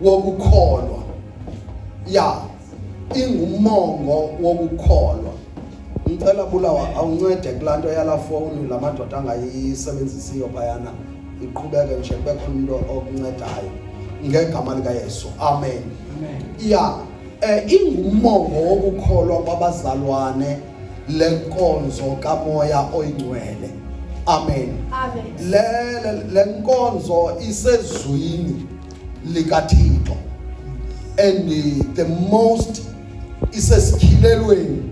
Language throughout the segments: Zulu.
wokukholwa. Ya, ingumongo wokukholwa. Ngicela Bulawa awuncede kulanto yala phone lamadoda angayisebenzisiyo phayana. Iqhubeke nje kube khona umuntu okuncedayo ngegama lika Yesu. Amen. Ya, ingumongo wokukholwa kwabazalwane lenkonzo kaMoya oyingcwele. Amen. Le nkonzo isezwini likaThixo, and the most isesikhilelweni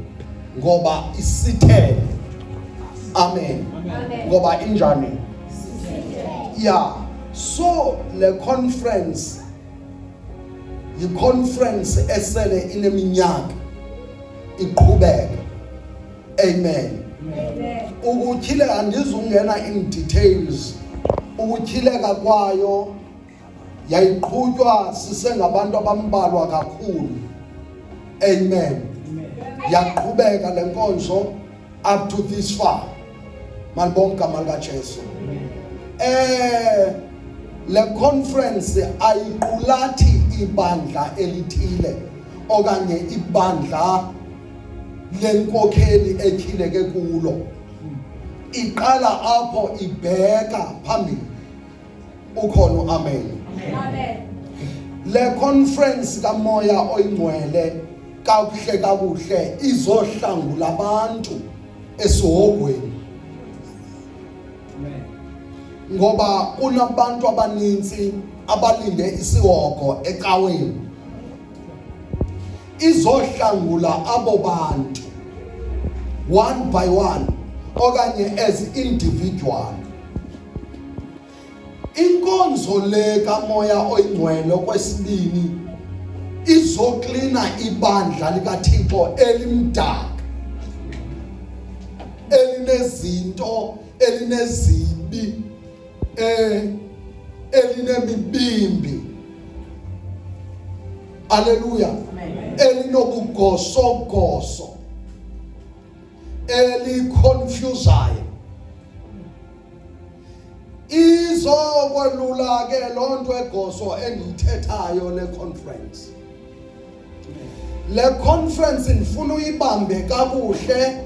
ngoba isithele. Amen. Ngoba injani? Yeah. So le conference yi-conference esele ineminyaka iqhubeka. Amen. Ukukhile andizungena in details. Ukukhileka kwayo yayiqhutshwa sisengabantu abambalwa kakhulu. Amen. Yaqhubeka lenkonzo up to this far. Malibonga malika Jesu. Le conference ayiqulathi ibandla elithile okanye ibandla lenkokheli ekhileke kulo. Iqala apho ibheka phambili. Ukhona amen. Amen. Le conference kaMoya oyingcwele kakuhle izohlangula abantu esihogweni. Amen. Ngoba kunabantu abaninzi abalinde isihogo ecaweni. Izohlangula abo bantu one by one okanye as individual. Inkonzo le kaMoya oyingcwele kwesibini izoklina ibandla likaThixo elimdaka, elinezinto, elinezibi, elinemibimbi. Haleluya. Elinobugoso, eliconfusayo. Izokwelula ke lonto egoso engiyithethayo le conference. Le conference ndifuna uyibambe kakuhle,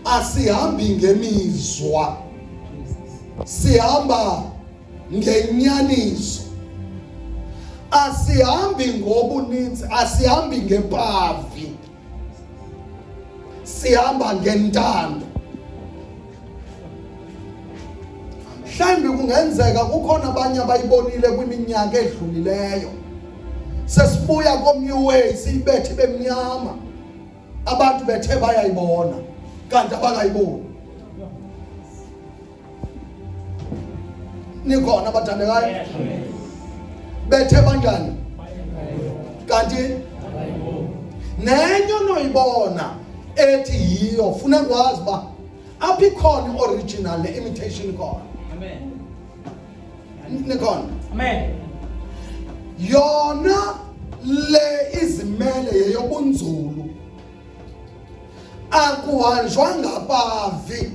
asihambi ngemizwa. Sihamba ngenyaniso. Asihambi ngobuninzi, asihambi ngepavi. Sihamba ngentando. Mhlambi kungenzeka kukhona abanye abayibonile kwiminyaka edlulileyo. Sesibuya komnye way siyibethe bemnyama. Abantu bethe bayayibona kanti abangayiboni. Nikhona abathandekayo? Bethe banjani? Kanti nenye noyibona ethi yiyo funa kwazi ba aphi khona original ne imitation khona. Amen. Nikhona? Amen. Yona le izimele yeyobunzulu. Akuhanjwa ngabavi.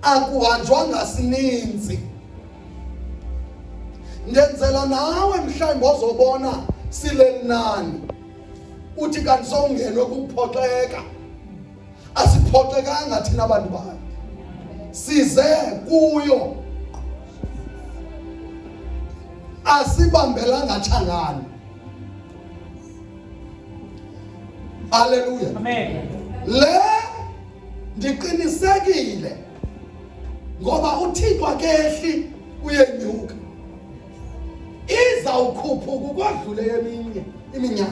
Akuhanjwa ngasininzi. Ndenzela nawe mhlawumbe ozobona sile nani. Uthi kanti sowungenwe kuphoxeka. Asiphoxekanga thina abantu bayo. Size kuyo. Asibambelanga thangana. Haleluya. Amen. Le ndiqinisekile ngoba uThixo akehli uyenyuka. Izawukhuphuka ukwadlule eminye iminyaka.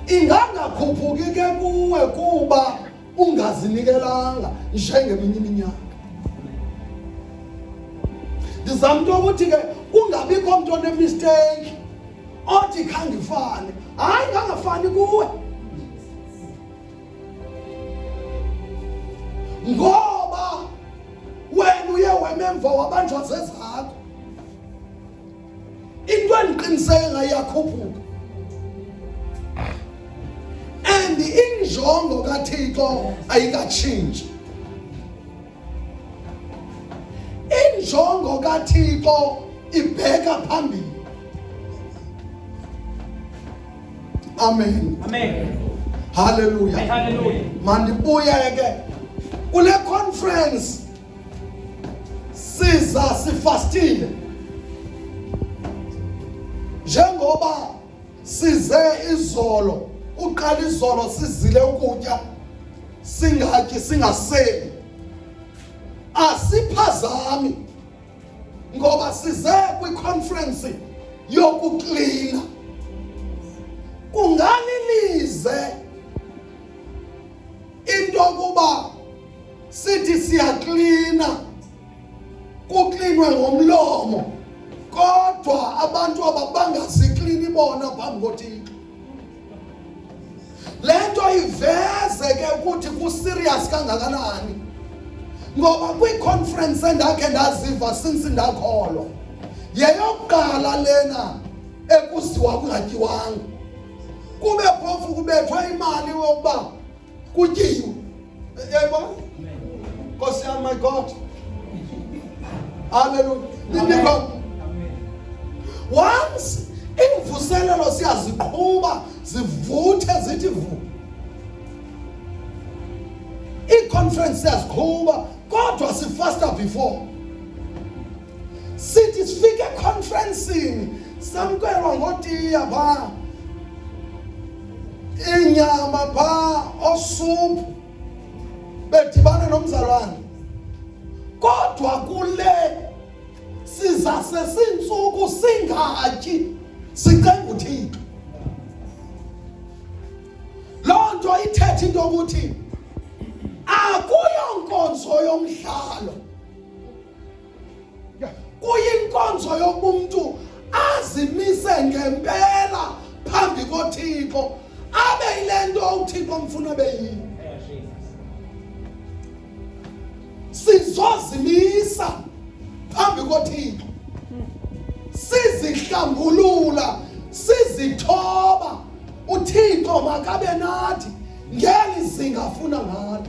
Ingangakhuphuki ke kuwe kuba ungazinikelanga njengeminye iminyaka. Ndizamntu ukuthi ke kungabikho umuntu onemistake othi khangifane. Hayi ngangafani kuwe. Ngoba wena uye wememva wabanjwa zezakho. Into endiqiniseke ngayakhuphuka. And injongo kaThixo ayikatshintshi. Injongo kaThixo ibheka phambili. Amen. Amen. Hallelujah. Hallelujah. Mandibuye ke kule conference siza sifastile njengoba size izolo uqala izolo sizile ukutya singatyi singaseli asiphazami ngoba size kwi-conference yokuklina kunganilize into kuba sithi siyaklina kuklinwe ngomlomo kodwa abantu abangaziklini bona phambi koThixo lento iveze ke ukuthi ku-serious kangakanani ngoba kwi-conference endakhe ndaziva since ndakholwa yeyokuqala lena ekuziwa kungatyiwanga kube phofu kubethwa imali yokuba kutyiwe yebo Nkosi yami, my God. Hallelujah. Once imvuselelo siyaziqhuba zivuthe zithi vu i-conference siyaziqhuba kodwa sifasta before sithi sifike econferencini samkelwa ngotiya phaa inyama phaa osuphu bedibana nomzalwane kodwa kule sizase sintsuku singatyi sicenga uThixo loo nto ithetha into ukuthi akuyo nkonzo yomdlalo kuyinkonzo yokumuntu azimise ngempela phambi koThixo abe yile nto uThixo mfuna beyini sizozimisa phambi koThixo sizihlambulula sizithoba uThixo makabe nathi ngeli zingafuna ngalo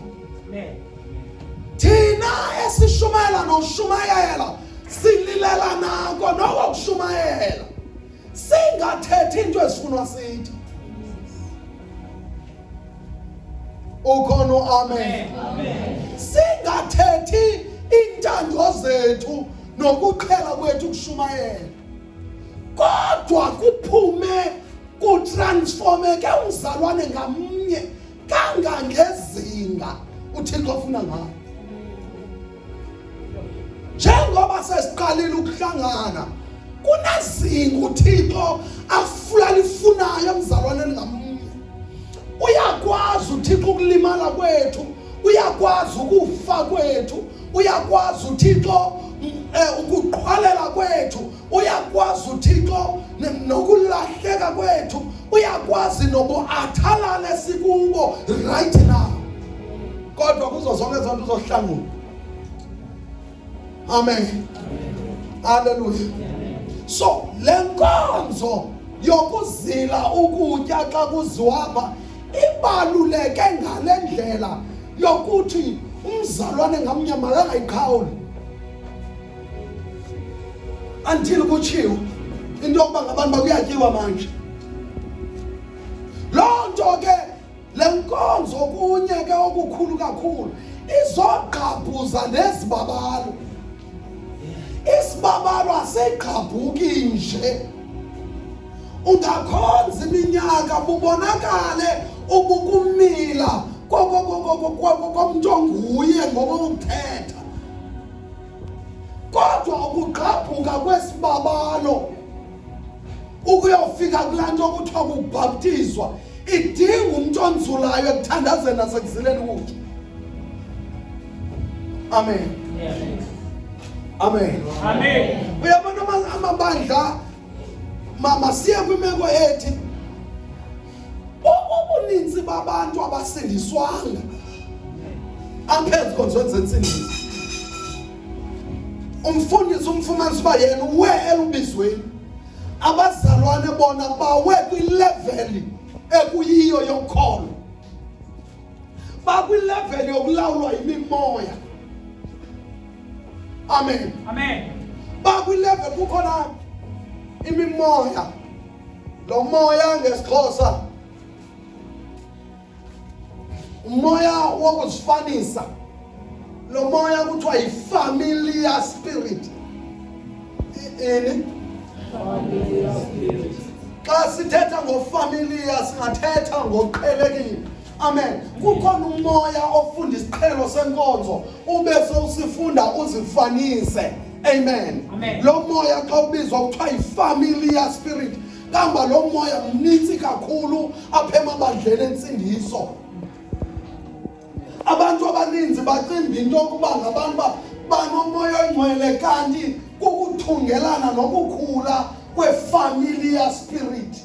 thina esishumayela noshumayela sililela nako nokushumayela singathethi into esifunwa sithi ukhona amen singathethi intando zethu nokuqhela kwethu kushumayela kodwa kuphume kutransformeke umzalwane ngamnye kangangezinga uThixo ufuna ngalo njengoba sesiqalile ukuhlangana kunezinga uThixo afulalifunayo emzalwaneni ngamnye uyakwazi uThixo ukulimala kwethu uyakwazi ukufa kwethu uyakwazi uThixo ukuqhwalela kwethu uyakwazi uThixo nokulahleka kwethu uyakwazi nokuathalala sikubo right now kodwa kuzo zonke zonke uzohlangula amen hallelujah so lenkonzo yokuzila ukutya xa kuziwapha ibaluleke ngalendlela yokuthi umzalwane ngamnye makangayiqhawuli until kutshiwo into yokuba ngabantu bakuyatyiwa manje loo nto ke le nkonzo kunye ke okukhulu kakhulu izogqabhuza nezibabalo isibabalo asegqabhuki nje ungakhonza iminyaka bubonakale ubukumila komntu onguye ngokuthetha kodwa ukugqabhuka kwesibabalo ukuyofika kulaa nto kuthiwa kubhaptizwa idinga umntu onzulayo ekuthandazeni nasekuzileni ukutya amen amen Amen. uyabona amabandla masiye kwimeko ethi ubuninzi babantu abasindiswanga aphezu konzweni zensindiso umfundisi umfumanisa uba yena uwe elubizweni abazalwane bona bawe kwileveli ekuyiyo yokholo bakwileveli yokulawulwa yimimoya amen Amen. bakwileveli kukhona imimoya lo moya ngesixhosa umoya wokuzifanisa. Lo moya kuthiwa yi-familiar spirit. Familiar spirit. Xa sithetha ngofamiliya singathetha ngoqhelekile. Amen. Kukhona umoya ofunda isiqhelo senkonzo ube sewusifunda uzifanise. Amen. Lo moya xa ubizwa kuthiwa yi-familiar spirit. Kamba lo moya mnintsi kakhulu apha emabandleni entsindiso. Abantu abaninzi bacimba into yokuba ngabantu banomoya oyingcwele kanti kukuthungelana nokukhula kwe-familiar spirit.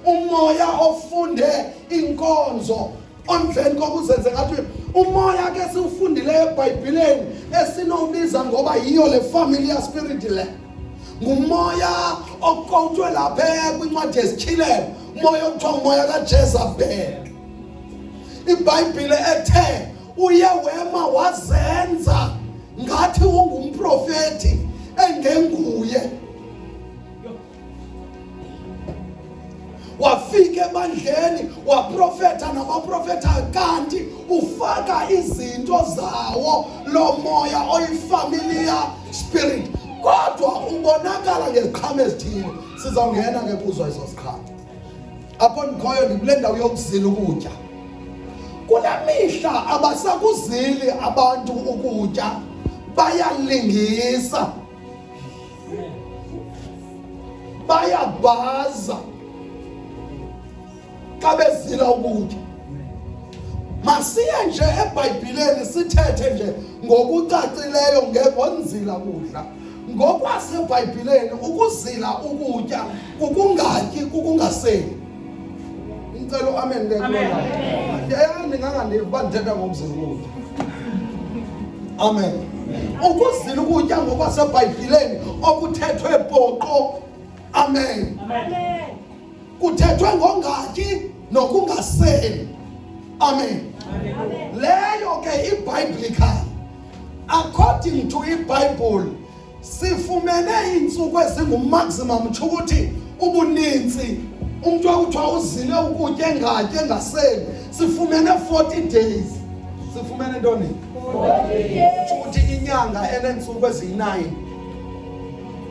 Umoya ofunde inkonzo emveni kokuzenze ngathi umoya ke siwufundileyo eBhayibhileni esinowubiza ngoba yiyo le familiar spirit le. Ngumoya oqoqwe lapha kwincwadi yesityhilelo, umoya okuthiwa umoya kaJezabheli. iBhayibhile ethe uye wema wazenza ngathi ungumprofeti engenguye. Wafika ebandleni waprofeta namaprofeta kanti ufaka izinto zawo lo moya oyi-familiar spirit. Kodwa ubonakala ngeziqhamo ezithile. Sizawungena ke kuzo ezo ziqhamo. Apho ndikhoyo ndikule ndawo yokuzila ukutya. Kule mihla abasakuzili abantu ukutya, bayalingisa, bayabhaza xa bezila ukutya. Masiye nje eBhayibhileni sithethe nje ngokucacileyo ngonzila kudla. NgokwaseBhayibhileni ukuzila ukutya kukungatyi kukungaseli. Ngicela amen ke kulona. Ndingangandiva uba ndithetha ngokuzila ukutya. Amen. Ukuzila ukutya ngokwaseBhayibhileni okuthethwe poqo. Amen. Amen. Kuthethwe ngongatyi nokungaseli. Amen. Amen. Leyo ke iBhayibhile. According to iBhayibhile sifumene iintsuku ezingu-maximum ukuthi ubuninzi umuntu wakuthiwa uzile ukutya engatyi engaseli sifumene 40 days. Sifumene ntoni? 40 days. Ukuthi inyanga eneentsuku eziyi-9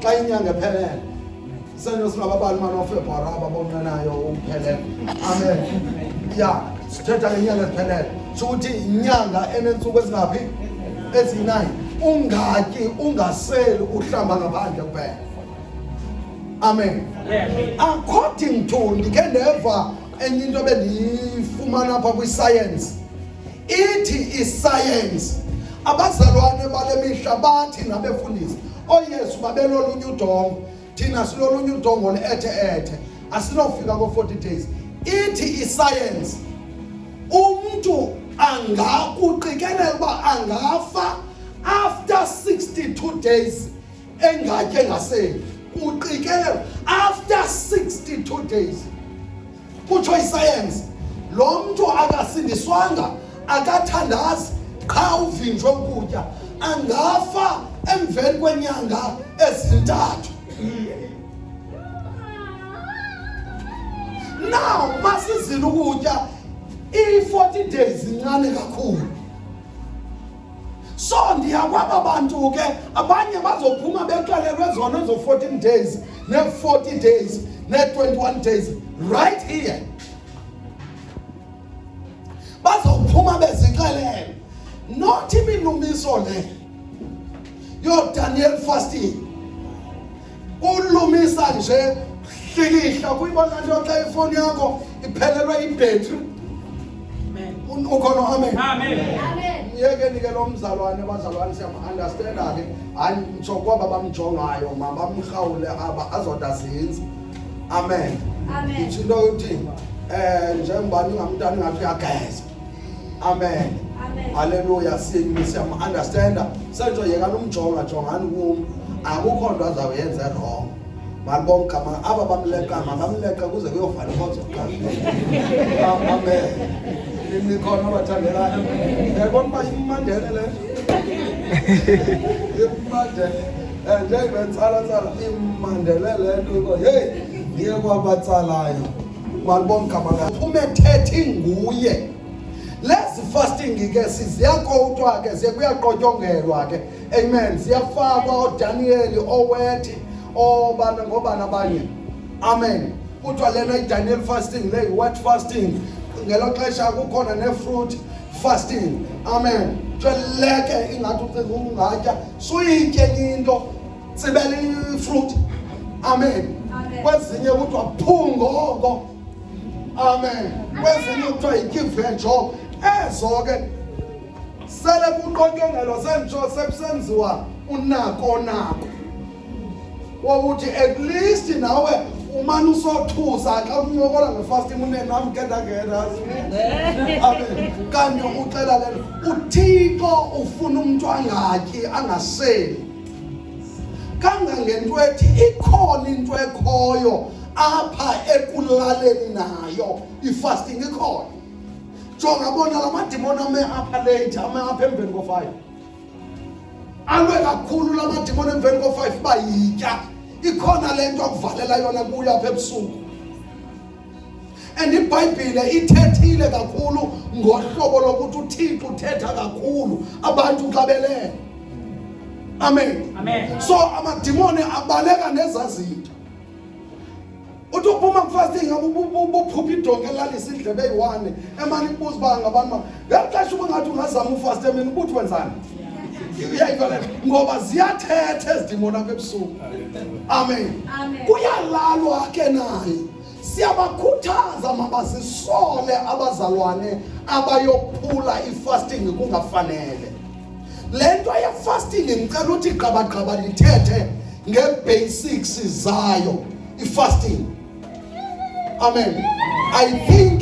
xa inyanga ephelele. Senyo singababali manoFebruwari ababonanayo uphelele. Amen. Ya, sithetha ngenyanga ephelele. Ukuthi inyanga eneentsuku ezingaphi? Eziyi-9. Ungatyi ungaseli uhlamba ngaphandle kuphela. Amen. According to ndikhe ndeva enye into bendiyifumana apha kwi-science. Ithi i-science abazalwane bale mihla bathi nabefundisi ooYesu babelolunye udongo, thina silolunye udongo ethe asinofika ko-40 days. Ithi i-science umntu angakuqikelela uba angafa after 62 days engatyi engaseli. Uqikelela after 62 days. Kutsho iscience lo mntu akasindiswanga akathandazi qha uvinjwe ukutya angafa emveni kwenyanga ezintathu. Now masizila ukutya i-40 days incane kakhulu. So ndiyakwaba bantu ke abanye bazophuma bexelelwe zona zo 14 days ne-40 days ne-21 days right here. Bazophuma bezixelele not imilumiso le yo-Daniel fasting. Ulumisa nje hlikihla kuyibona nto xa ifoni yakho iphelelwe ibhetri. Ukhona amen. Amen. Yeke nike lo mzalwane abazalwane siyam-understanda ke hayi ntsho kwaba bamjongayo mabamrhawule aba azoda zinzi. Amen. Amen. Itsho into yokuthini njengoba ningamntana ingathi uyageza. Amen. Amen. Haleluya. Siyam-understanda sentsho yeka nomjonga jongani kum akukho nto azawuyenza wrong. Malibonke aba bamleqa mabamleqa kuze kuyovala inkonzo. Amen. Nikhona abathandelayo. Yabona uba imandele le. Imandele. Njengetsala imandele le nto. Hey, ndiye kwabatsalayo. malibona igama lakhe umethethe nguye. Lezi fasting ke siziyaqothwa ke kuyaqotyongelwa ke. Amen. Siyafakwa oDaniel, owethi, obana ngobana abanye. Amen. Kuthiwa lena iDaniel fasting le what fasting ngelo xesha kukhona ne-fruit fasting. Amen. Tshweleke ingathi ucinga ungatya suyitye into sibele i-fruit. Amen. Kwezinye kuthiwa phungoko. Amen. Kwezinye kuthiwa yikivejo. Ezo ke sele kuqotyongelo sentsho sebusenziwa unako wokuthi at least nawe umane usothusa xa uncokola ngefasting unenam gedageda. Amen. Kanti uxela lento uThixo ufuna umuntu angatyi angaseli kangangento ethi ikhona into ekhoyo apha ekulaleni nayo ifasting ikhona. Jonga bona lamadimoni ame apha late ame apha emveni ko5 alwe kakhulu lamadimoni emveni ko5 bayitya ikhona lento akuvalela yona kuyo apha ebusuku. And iBhayibhile ithethile kakhulu ngohlobo lokuthi uThixo uthetha kakhulu abantu xa belele. Amen. Amen. So amadimoni abaleka nezazinto. Uthi uphuma kufasting ubuphupha idonke elalisa indlebe eyi1 emani ibuza ba ngabantu ngexesha ubangathi ungazama ufast emini ubuthi wenzani. Uyayivela ngoba ziyathetha ezidimoni apha ebusuku. Amen. Kuyalalwa ke naye. Siyabakhuthaza mabazisole abazalwane abayophula ifasting kungafanele. Lento ya fasting ngicela ukuthi gqabagqaba lithethe ngebasics zayo ifasting. Amen. I think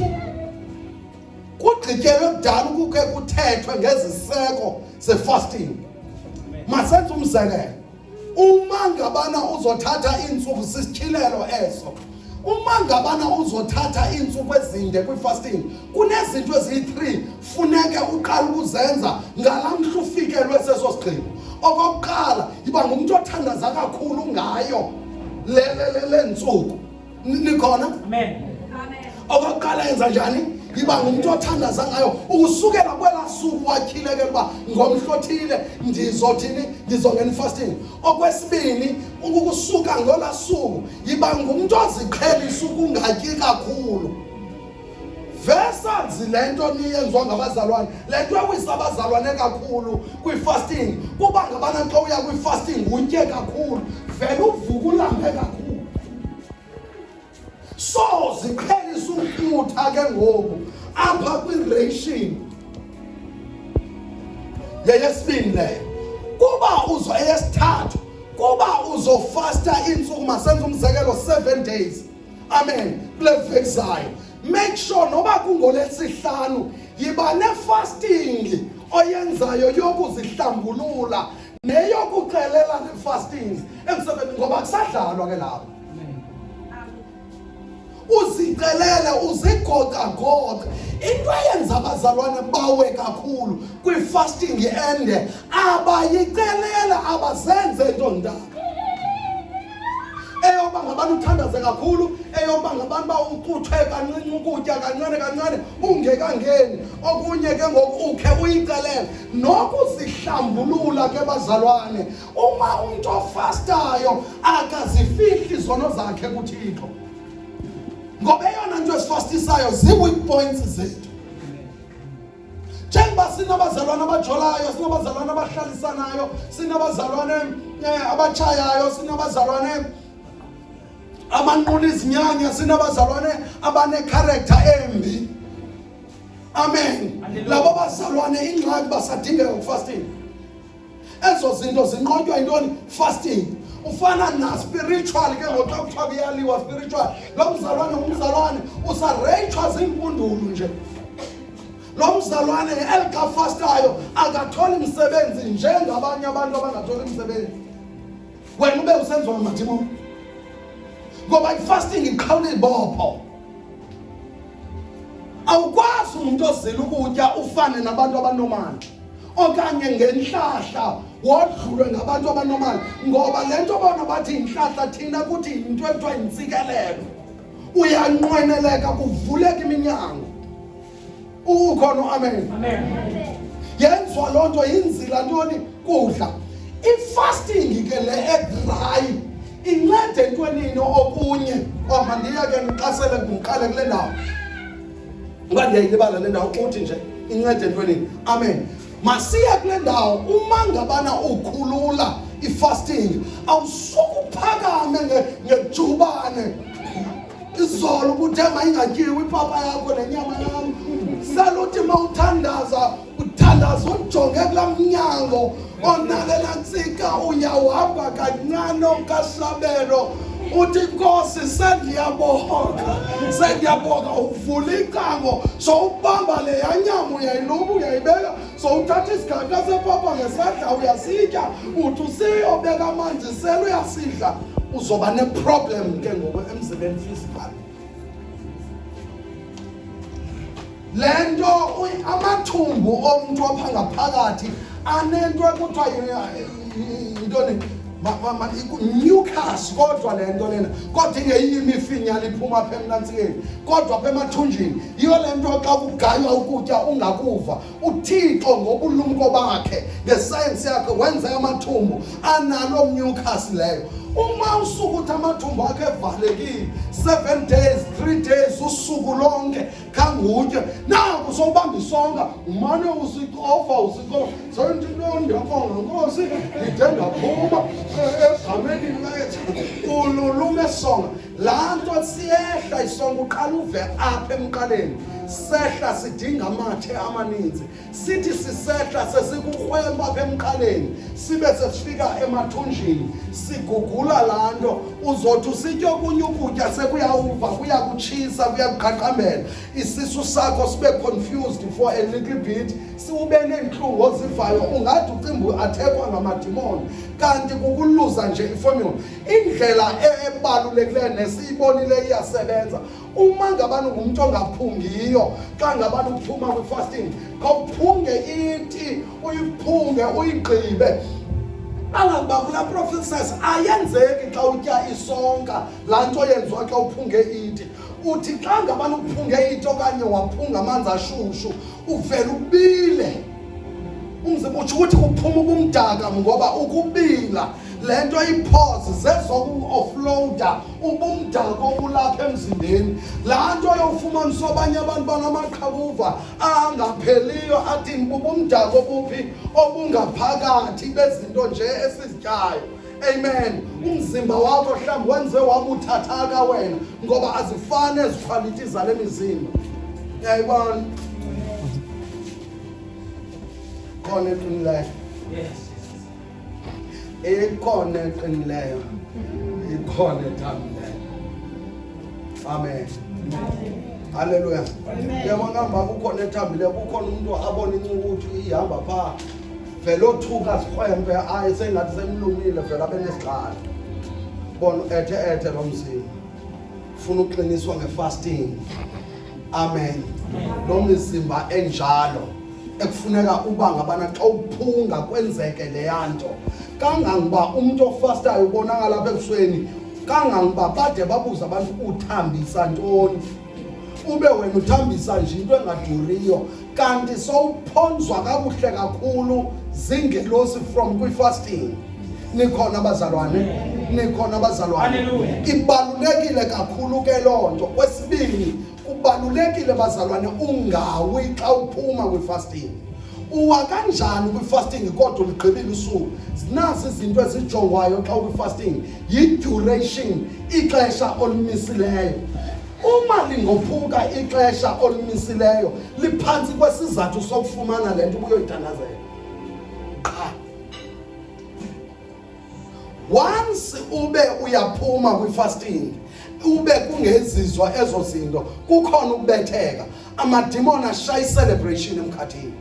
kugqityelwe kudala ukuke kuthethwe ngeziseko zefasting. Masenze umzekelo. Uma ngabana uzothatha iintsuku sisityhilelo eso. Uma ngabana uzothatha iintsuku ezinde kwifasting kunezinto eziyi3 funeke uqala ukuzenza ngalamhla ufikelwe seso sigqibo. Okokuqala yiba ngumuntu othandaza kakhulu ngayo le ntsuku. Nikhona? Amen. Okokuqala yenza njani? Yiba ngumuntu othandaza ngayo ukusukela kwela suku wakhileke kuba ngomhlothile ndizothini ndizongena fasting. Okwesibini ukusuka ngola suku yiba ngumuntu oziqhelisa ukungatyi kakhulu. Versazi lento niyenziwa ngabazalwane lento ewisa abazalwane kakhulu kwifasting kuba ngabana xa uya kwifasting utye kakhulu vele uvuka ulambe kakhulu. So ziqhelisa ukutha ke ngoku apha kwi-ration yeyesibini leyo. Kuba uzo eyesithathu kuba uzofasta iintsuku masenze umzekelo 7 days. Amen. Kule veki zayo make sure noba kungolesihlanu yiba ne-fasting oyenzayo yokuzihlambulula neyokuxelela ne-fasting emsebenzini ngoba kusadlalwa ke lapho. Uzicelele uzigoqa into eyenza abazalwane bawe kakhulu kwifasting ende abayicelela abazenze into ndaba eyoba ngabantu uthandaze kakhulu eyoba ngabantu bawucuthwe kancinci ukutya kancane ungekangeni okunye ke ngoku ukhe uyicelele nokuzihlambulula ke bazalwane. Uma umuntu ofastayo akazifihli izono zakhe kuThixo ngoba eyona nto esifastisayo zii-weak points zethu. Njengoba sinabazalwane abajolayo, sinabazalwane abahlalisanayo, sinabazalwane abatshayayo, sinabazalwane amanqula izinyanya, sinabazalwane abanekharektha embi. Amen. Labo bazalwane ingxaki basadingeka ukufasting. Ezo zinto zinqotywa yintoni? Fasting. Ufana na spiritual ke ngoxa kuthiwa kuyaliwa spiritual. Lo mzalwane umzalwane usareyithwa ziimpundulu nje. Lo mzalwane elikafastayo akatholi umsebenzi njengabanye abantu abangatholi umsebenzi. Wena ube usenziwa ngamadimoni. Ngoba ifasting iqhawula ibopho. Awukwazi umuntu ozila ukutya ufane nabantu abanomali. Okanye ngenhlahla wodlulwe ngabantu abanomali ngoba lento bona bathi inhlahla thina kuthi into ekuthiwa intsikelelo. uyanqweneleka kuvuleka iminyango. Ukhona amen. Yenzwa loo nto yinzila ntoni kudla. I-fasting ke le edry incede entwenini okunye. Mandiya ke ngiqasele ngiqale kule ndawo. Ngoba ndiyayilibala le ndawo uthi nje incede entwenini. Amen. Masiya kule ndawo uma ngabana ukhulula i-fasting awusukuphakame ngejubane. Izolo kuthe mayingatyiwi ipapa yakho nenyama yakho. Saluthi mawuthandaza uthandaza ujonge kulaa mnyango onalela ntsika uyawuhamba kancane okasabelo uthi Nkosi sendiyabonga uvula icango so ubamba le yanyama uyayiluba uyayibeka so uthatha isiganga sepapa ngesandla uyasitya uthi usiyobeka amanzi sele uyasidla uzoba ne-problem ke ngoku emzimbeni physical. Lento amathumbu omuntu ophangaphakathi anento ekuthiwa yintoni mucus kodwa lento lena kodwa ingeyimifinya liphuma apha emnantsikeni kodwa apha emathunjini yiyo lento xa kugaywa ukutya ungakuva. uThixo ngobulumko bakhe ngesayensi yakhe wenze amathumbu analo mucus leyo. Uma usukuthi amathumbu akhe evalekile 7 days 3 days usuku lonke khangutye naku sobamba isonka umane usikofa sonto ndiyabonga Nkosi ngide ngaphuma egameni lakhe ululume songa. Laa nto siyehla isonka uqala uve apha emqaleni sehla sidinga amathe amaninzi sithi sisehla sesikukrwempa apha emqaleni sibe sesifika emathunjini sigugula laa nto uzothi usitye okunye ukutya sekuyawuva kuyakutshisa kuyakuqaqambela isisu sakho sibe confused for a little bit siube neentlungu ozivayo ungathi ucimba athekwa ngamadimoni kanti kukuluza nje iformula. Indlela ebalulekileyo nesiyibonile iyasebenza uma ngabani ngumuntu ongaphungiyo xa ngabani uphuma kwi-fasting khawuphunge iti uyiphunge uyigqibe. Angakuba kula prophecies ayenzeki xa utya isonka laa nto yenziwa xa uphunge iti. Uthi xa ngabani uphunge iti okanye waphunga amanzi ashushu uvele ubile umzimba utsho ukuthi kuphuma ubumdaka ngoba ukubila le nto ipause zezoku-offloada ubumdaka obulapha emzimbeni. Laa nto yowufumanisa abanye abantu banamaqhakuva angapheliyo athi bubumdaka obuphi obungaphakathi bezinto nje esizityayo. Amen. Umzimba wakho mhlawumbi wenze wabuthathaka wena ngoba azifane ezikhwaliti zale mizimba. Uyayibona? Khona eqinileyo. Ikhona eqinileyo. Ikhona ethambileyo. Amen. Haleluya. Yabona ngamba kukhona ethambileyo kukhona umuntu abona incukuthi ihamba phaa vele othuka sikhwempe ayi sengathi semlumile vele abenesigqala bona ethe lo mzimba ufuna uqiniswa nge-fasting. Amen. Lo mzimba enjalo ekufuneka uba ngabana xa uphunga kwenzeke leyanto kangangoba umuntu ofastayo ubonakala lapha ebusweni kangangoba bade babuza abantu uthambisa ntoni ube wena uthambisa nje into engaduriyo kanti sowuphonzwa kakuhle kakhulu zingelosi from kwi-fasting. Nikhona abazalwane? Nikhona abazalwane? Ibalulekile kakhulu ke loo nto. Kwesibini kubalulekile bazalwane ungawi xa uphuma kwi-fasting. Uwa kanjani kwi-fasting kodwa uligqibile usuku? Zinasi izinto ezijongwayo xa ukwi-fasting yi-duration, ixesha olimisileyo. Uma lingophuka ixesha olimisileyo liphantsi kwesizathu sokufumana le nto ubuyoyithandazela. Once ube uyaphuma kwi-fasting ube kungezizwa ezo zinto kukhona ukubetheka amadimoni ashaya celebration emkhathini.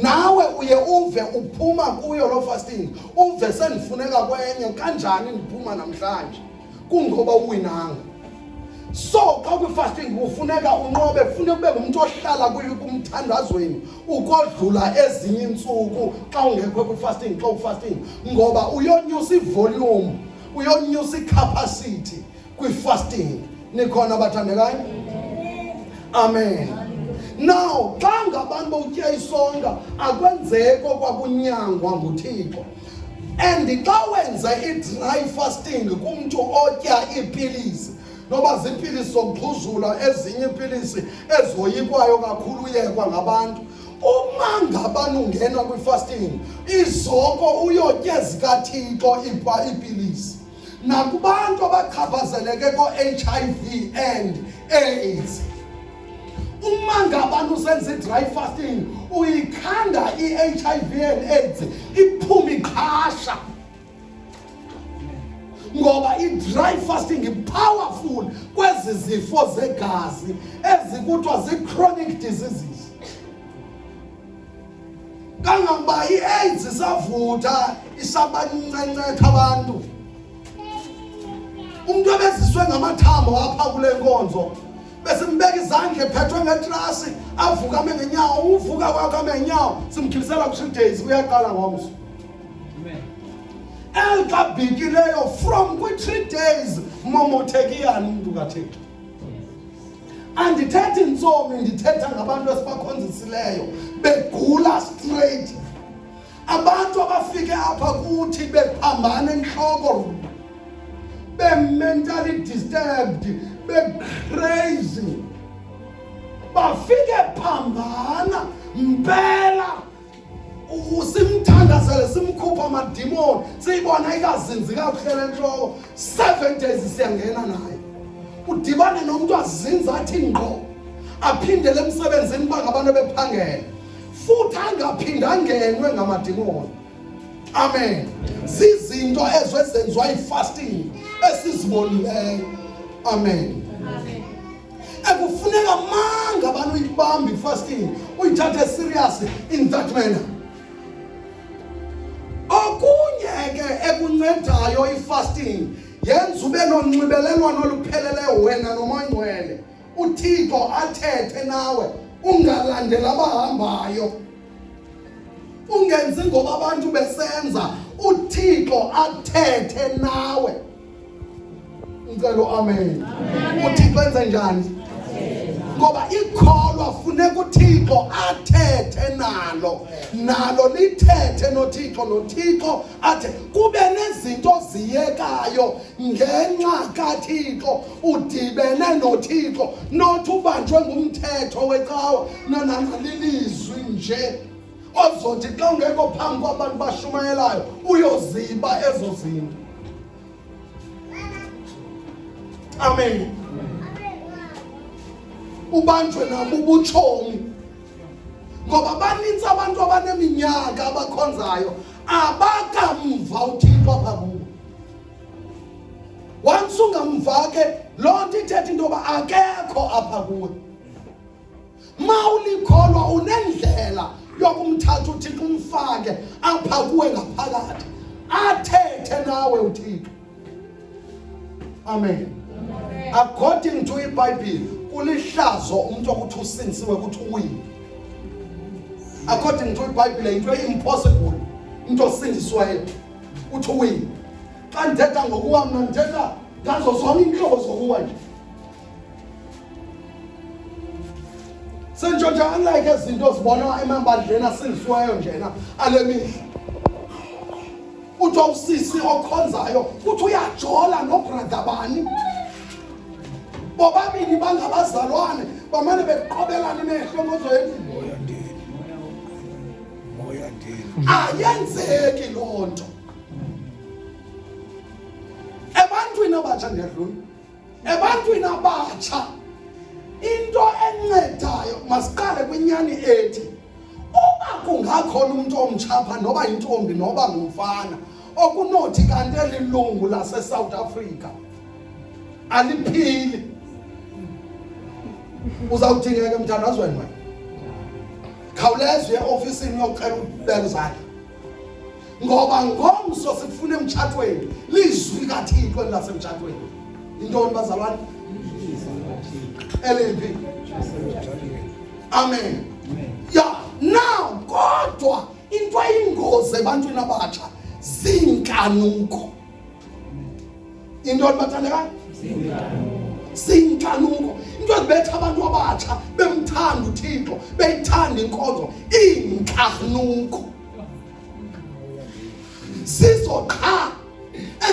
Nawe uye uve uphuma kuyo lo fasting uve sendifuneka kwenye kanjani ndiphuma namhlanje kungoba uwinanga. So xa kwi-fasting kufuneka unqobe kufuneka ube ngumuntu ohlala kumthandazweni ukodlula ezinye insuku xa ungekho kwi-fasting xa ufasting ngoba uyonyusa ivolume uyonyusa icapacity kwi-fasting. Nikhona bathandekayo? Amen. Now xa ngabantu bawutya isonka akwenzeko kwakunyangwa nguThixo. And xa wenza i-dry fasting kumntu otya iipilisi, noba ziipilisi zokuxhuzula, ezinye iipilisi ezoyikwayo kakhulu uyekwa ngabantu, uma ngabani ungena kwi-fasting izoko uyotya zikaThixo iipilisi. Nakubantu abachaphazeleke ko-HIV and AIDS, uma ngabani usenza i-dry fasting uyikhanda i-HIV and AIDS iphume iqhasha. Ngoba i-dry fasting i-powerful kwezi zifo zegazi ezikuthiwa zii-chronic diseases. Kangangoba i-AIDS isavutha isabancencetha abantu. Umuntu ebeziswe ngamathambo apha kule nkonzo bese mbeka izandla ephethwe ngetrasi avuka ame ngenyawo, uvuka kwakhe ame ngenyawo simkhilisela ku 3 days uyaqala ngomso. Amen. Elkabhikileyo from kwi-3 days momothekiyani umuntu kaThixo. Andithethi intsomi, ndithetha ngabantu esibakhonzisileyo begula straight. Abantu abafike apha kuthi bephambana enhloko, mentally disturbed, crazy, bafike phambana mpela usimthandazele simkhupha amadimoni siyibona ikazinzi kakuhle enhloko 7 days siyangena naye. Udibane nomuntu azinza athi ngqo aphindele emsebenzini bangabantu bephangela futhi angaphinda angenwe ngamadimoni. Amen. Zizinto ezenziwa yi-fasting esizibonileyo. Amen. Amen. Ekufuneka manga abantu uyibambe i-fasting uyithathe serious in that manner. Okunye ke ekuncedayo i-fasting yenza ube nonxibelelwano olupheleleyo wena noMoya Ngcwele. uThixo athethe nawe ungalandela abahambayo. Ungenzi ngoba abantu besenza, uThixo athethe nawe. Ngicela amen. uThixo enza njani? Ngoba ikholwa funeka uThixo athethe nalo lithethe noThixo, noThixo athe kube nezinto ziyekayo ngenxa kaThixo. Udibene noThixo, not ubanjwe ngumthetho wecawa nanalilizwi nje ozothi xa ungekho phambi kwabantu bashumayelayo uyoziba ezo zinto. Amen. Ubanjwe nabo ubutshomi, ngoba baninzi abantu abaneminyaka abakhonzayo abakamva uThixo apha kubo. Once ungamva ke loo nto ithetha into yoba akekho apha kuwe. Ma ulikholwa unendlela yokumthatha uThixo umfake apha kuwe ngaphakathi athethe nawe uThixo. Amen. According to iBhayibhile kulihlazo umuntu okuthi usinsiwe ukuthi uwini. According to iBhayibhile into impossible into osindiswayo uthi uwini. Xa ndithetha ngokuwa mna ndithetha ngazo zonke iinhlobo zokuwa nje. Sentshotsha unlike izinto zibonwa emabandleni asindiswayo njena ale mihla. Uthi usisi okhonzayo uthi uyajola nobrother bani. Bobabili bangabazalwane bamane beqobelana imehlo ngozoyeni. Moya ndini. Ayenzeki loo nto. Ebantwini abatsha ndiyadlula. Ebantwini abatsha into encedayo masiqale kwinyani ethi uba kungakhona umuntu omtshapha noba intombi noba ngumfana okunothi kanti elilungu lase-South Africa aliphili, uzawudingeka mthandazweni wena khawuleza e-ofisini yocela ubeka izandla, ngoba ngomso sikufuna emtshatweni lizwi kaThixo lasemtshatweni. Intoni bazalwane? Eliphi? Amen. Yeah, now kodwa into eyingozi ebantwini abatsha zinkanuko. Intoni bathandekayo? Zinkanuko. Into ezibetha abantu abatsha bemthanda uThixo, beyithanda inkonzo, inkanuko. Sizo qha.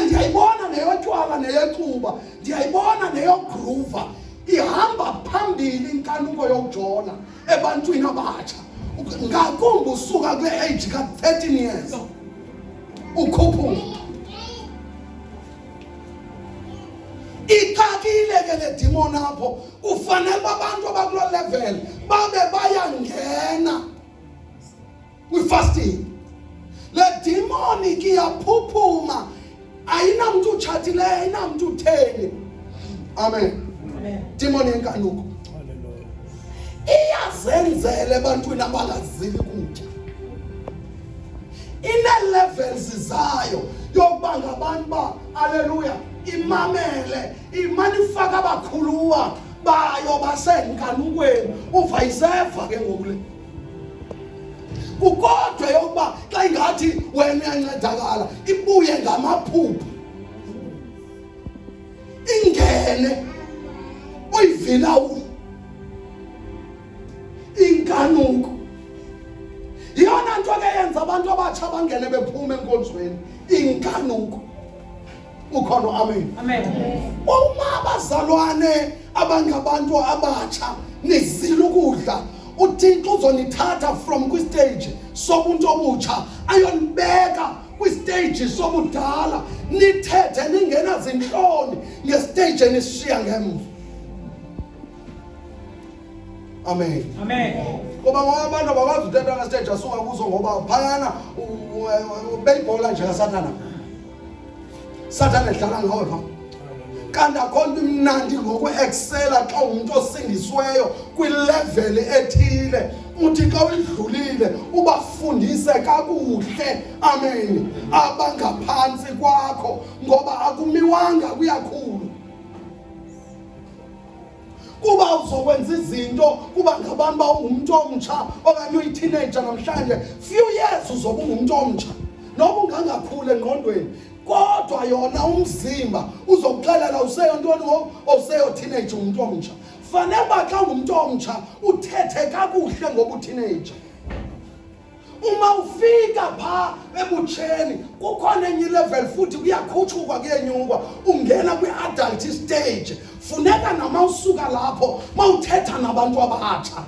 Ndiyayibona neyotywala neyecuba, ndiyayibona neyogroova, ihamba phambili inkanuko yokujona ebantwini abatsha. Ngakumbi usuka kule age ka-13 years ukhuphuka. Ikakile ke le demon apho, kufanele abantu abakulo level babe bayangena kwi-fasting. Le demon iyaphuphuma, ayinamntu utshatileyo, ayinamntu utheni. Amen. Demon yenkanuko iyazenzela ebantwini abangazili kutya. Ine-levels zayo yokuba ngabantu ba, haleluya, imamele, imanifaka abakhuluwa bayo basenkanukweni. Uva iseva ke ngoku le. Kukodwa yokuba xa ingathi wena uyancedakala, ibuye ngamaphupha. Ingene uyivila inkanuko. Yona nto ke yenza abantu abatsha bangene bephuma enkonzweni, inkanuko. Ukhona amen. Amen. Uma abazalwane abangabantu abatsha nizile ukudla, uThixo uzonithatha from kwi-stage sobuntu obutsha ayonibeka kwi-stage sobudala, nithethe ningena zinhloni nge-stage enisishiya ngemva. Amen. Amen. Ngoba abantu abakwazi uthetha nge-stage asuka kuzo ngoba phayana beyibhola nje kaSathana. Sathana edlala ngawe pha. Kanti akho nto imnandi ngoku-excela xa umuntu osindisiweyo kwi-level ethile. Uthi xa udlulile ubafundise kakuhle, amen, abangaphansi kwakho, ngoba akumiwanga kuyakhulu. Kuba uzokwenza izinto kuba ngabantu ba ungumuntu omtsha okanye uyi-teenager namhlanje, few years uzobe ungumuntu omtsha noba ungangakhulu engqondweni, kodwa yona umzimba uzokuxelela useyontoni ngoku, useyo-teenager umuntu omtsha. Fanele uba xa ungumuntu omtsha uthethe kakuhle ngoba u-teenager. Uma ufika pha ebutsheni kukhona enye level futhi kuyakhutshuka kuyenyuka, ungena kwi-adult stage. Funeka nama usuka lapho mawuthetha nabantu abatsha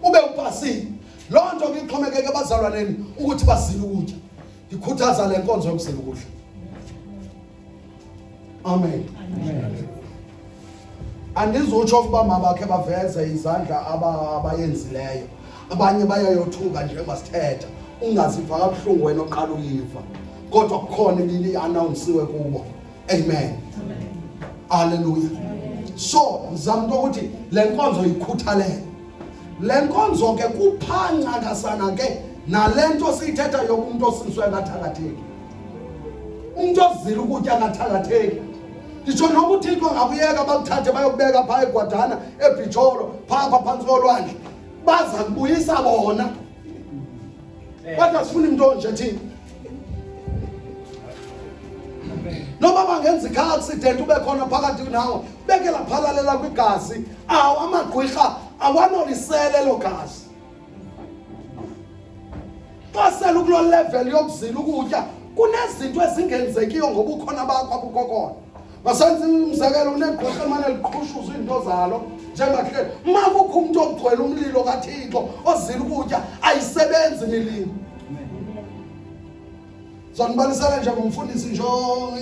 ube upasile. Loo nto ke ixhomekeke ebazalwaneni ukuthi bazile ukutya. Ndikhuthaza le nkonzo yokuzila ukudla. Amen. Andizutsho ukuba mabakhe baveze izandla abayenzileyo. Abanye bayayothuka nje basithetha, ungaziva kabuhlungu wena oqala uyiva, kodwa kukhona ili-announsiwe kubo. Amen. Hallelujah. So ngizama ukuthi le nkonzo ikhuthalele. Le nkonzo ke kuphanqakasana ke nalento siyithetha yokumuntu osindiswe ngathakatheki. Umuntu ozila ukutya ngathakatheki. Nditsho noba uThixo ngabuyeka bakuthathe bayokubeka phaa eGwadana eBhijolo phaa phantsi kolwandle, baza kubuyisa bona. Kodwa sifuna into onje thina. Noba bangenza icar accident ube khona phakathi nawe, bekela phalalela kwigazi, amagqwirha awanolisele elo gazi. Xa sele ukulo level yokuzila ukutya, kunezinto ezingenzekiyo ngoba ukhona bakho abukho. Masenze umzekelo, unegqwirha emane liqhushuza izinto zalo njengahle. Ma kukho umuntu ogcwele umlilo kaThixo ozila ukutya, ayisebenzi imilingo. Zonibalisele nje ngumfundisi nje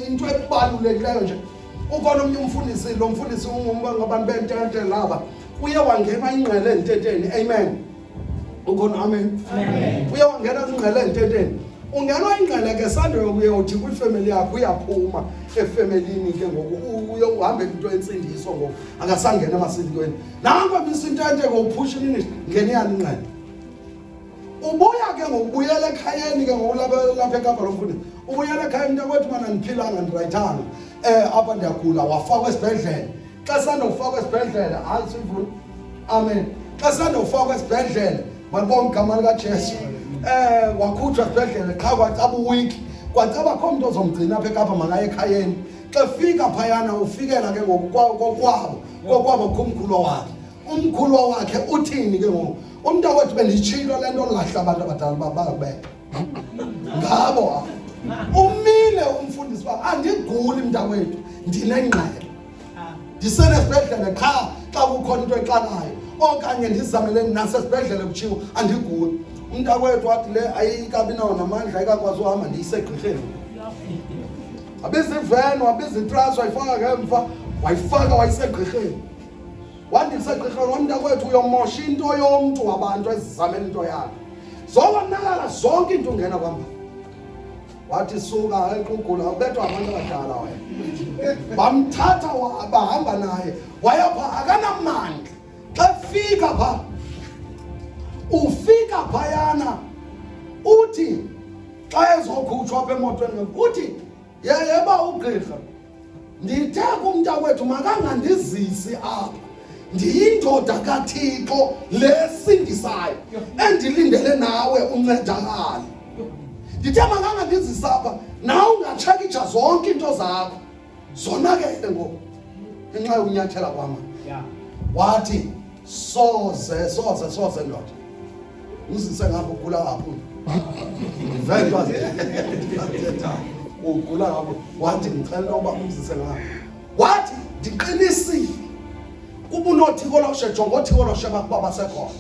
into ebalulekileyo nje. Ukhona omnye umfundisi, lo mfundisi ngabantu bentente laba, uye wangena ingqele enteteni. Amen. Ukhona amen. Uye wangena ingqele enteteni. Ungenwa ingqele ke sando yokuthi kwifamily yakho uyaphuma efamilini ke ngoku uye uhambe into ensindiso ngoku akasangena emasindikweni. Nanko bisintente ngokuphusha iministry ngeniyani ingqele. Ubuya ke ngokubuyela ekhayeni ke ngokulapha eKapa lomfundisi. Ubuyela ekhayeni ntakwethu mana ndiphilanga ndirayithanga. Apha ndiyagula wafakwa esibhedlele. Xa sanda ufakwa esibhedlele, hayi sivuna. Amen. Xa sanda ufakwa esibhedlele, malibonke igama likaJesu. Wakhutshwa esibhedlele qha kwathi abuwiki kwacaba kho umuntu ozomgcina apha eKapa makaye ekhayeni. Xa fika phayana ufikela ke kokwabo kumkhulu wakhe. Umkhulu wakhe uthini ke ngoku? Umntakwethu benditshilo le nto lahla abantu abadala babeke. Ngabo umile umfundisi wakhe andiguli mntakwethu ndinengqele. Ndisenesibhedlele qha xa kukhona into exakayo okanye ndizamele nasesibhedlele kutshiwo andiguli. Umntakwethu wathi le ayikabi nawo namandla ayikakwazi uhamba ndiyisegqirheni. Abiza iveni wabiza itrasi wayifaka ngemva wayifaka wayisegqirheni. Wandisegqirheni umntakwethu uyomosha into yomntu wabantu ezizamela into yakhe. Zonakala zonke into ungena kwamba. Wathi suka equgula ubethwa abantu abadala wena. Bamthatha bahamba naye wayapha akanamandla. Xa fika pha ufika phayana uthi xa ezokhutshwa apha emotweni uthi yeba ugqirha ndithe kumntakwethu makangandizisi apha ndiyindoda kaThixo lesindisayo endilindele nawe uncedakale. Ndithe makangandizisi apha nawe ungatshekitsha zonke into zakho zonakele ngoku ngenxa yokunyathela kwama. Wathi soze ndoda uzise ngapho ugula kakhulu. Vele wathetha ugula kakhulu. Wathi ngicela uba uzise ngapho. Wathi ndiqinisile kuba unothiko loshejonga ngothiko losheba kuba basekhona.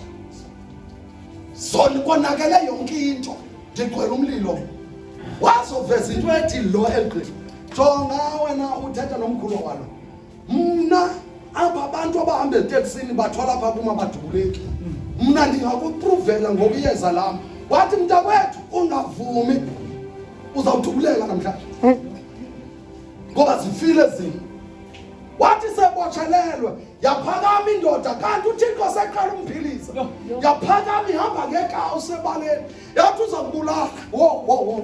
Zona konakele yonke into ndigcwele umlilo. Wazoveza into ethi lo elgqi. Jonga wena uthetha nomkhulu walo. Mna apha abantu abahamba eteksini bathwala apha kuma badubuleki. Mna ndingakupruvela ngokuyeza lami. Wathi mntakwethu ungavumi uzawudubuleka namhlanje. Ngoba zifile zini. Wathi sebotshelelwe yaphakama indoda kanti uThixo seqala umphilisa. Yaphakama ihamba ngekawu sebaleni. Yathi uza kubulala. Wo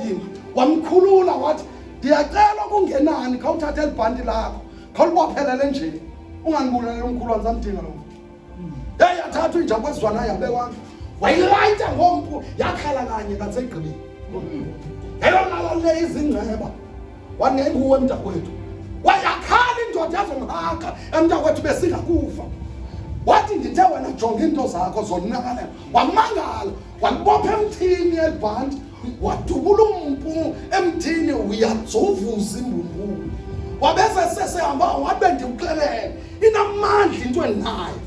yini. Wamkhulula wathi ndiyacela ukungenani khawuthathe elibhanti lakho. Khawulibophelele nje. Ungangibulali umkhulu wanzamdinga lo. Yathatha injabo ezwana yabekwa. Wayilayita ngompu yakhala kanye katsegqibini. Eyona le izingceba. Wanenguwe mntakwethu. Wayakhala indoda yazomhaka emntakwethu besingakufa. Wathi ndithe wena jonga into zakho zonakala. Wamangala walibopha emthini elibhanti. Wadubula umpu emthini uyadzovuza imbumbulu. Wabese sesehamba wabe ndimxelele inamandla into enayo.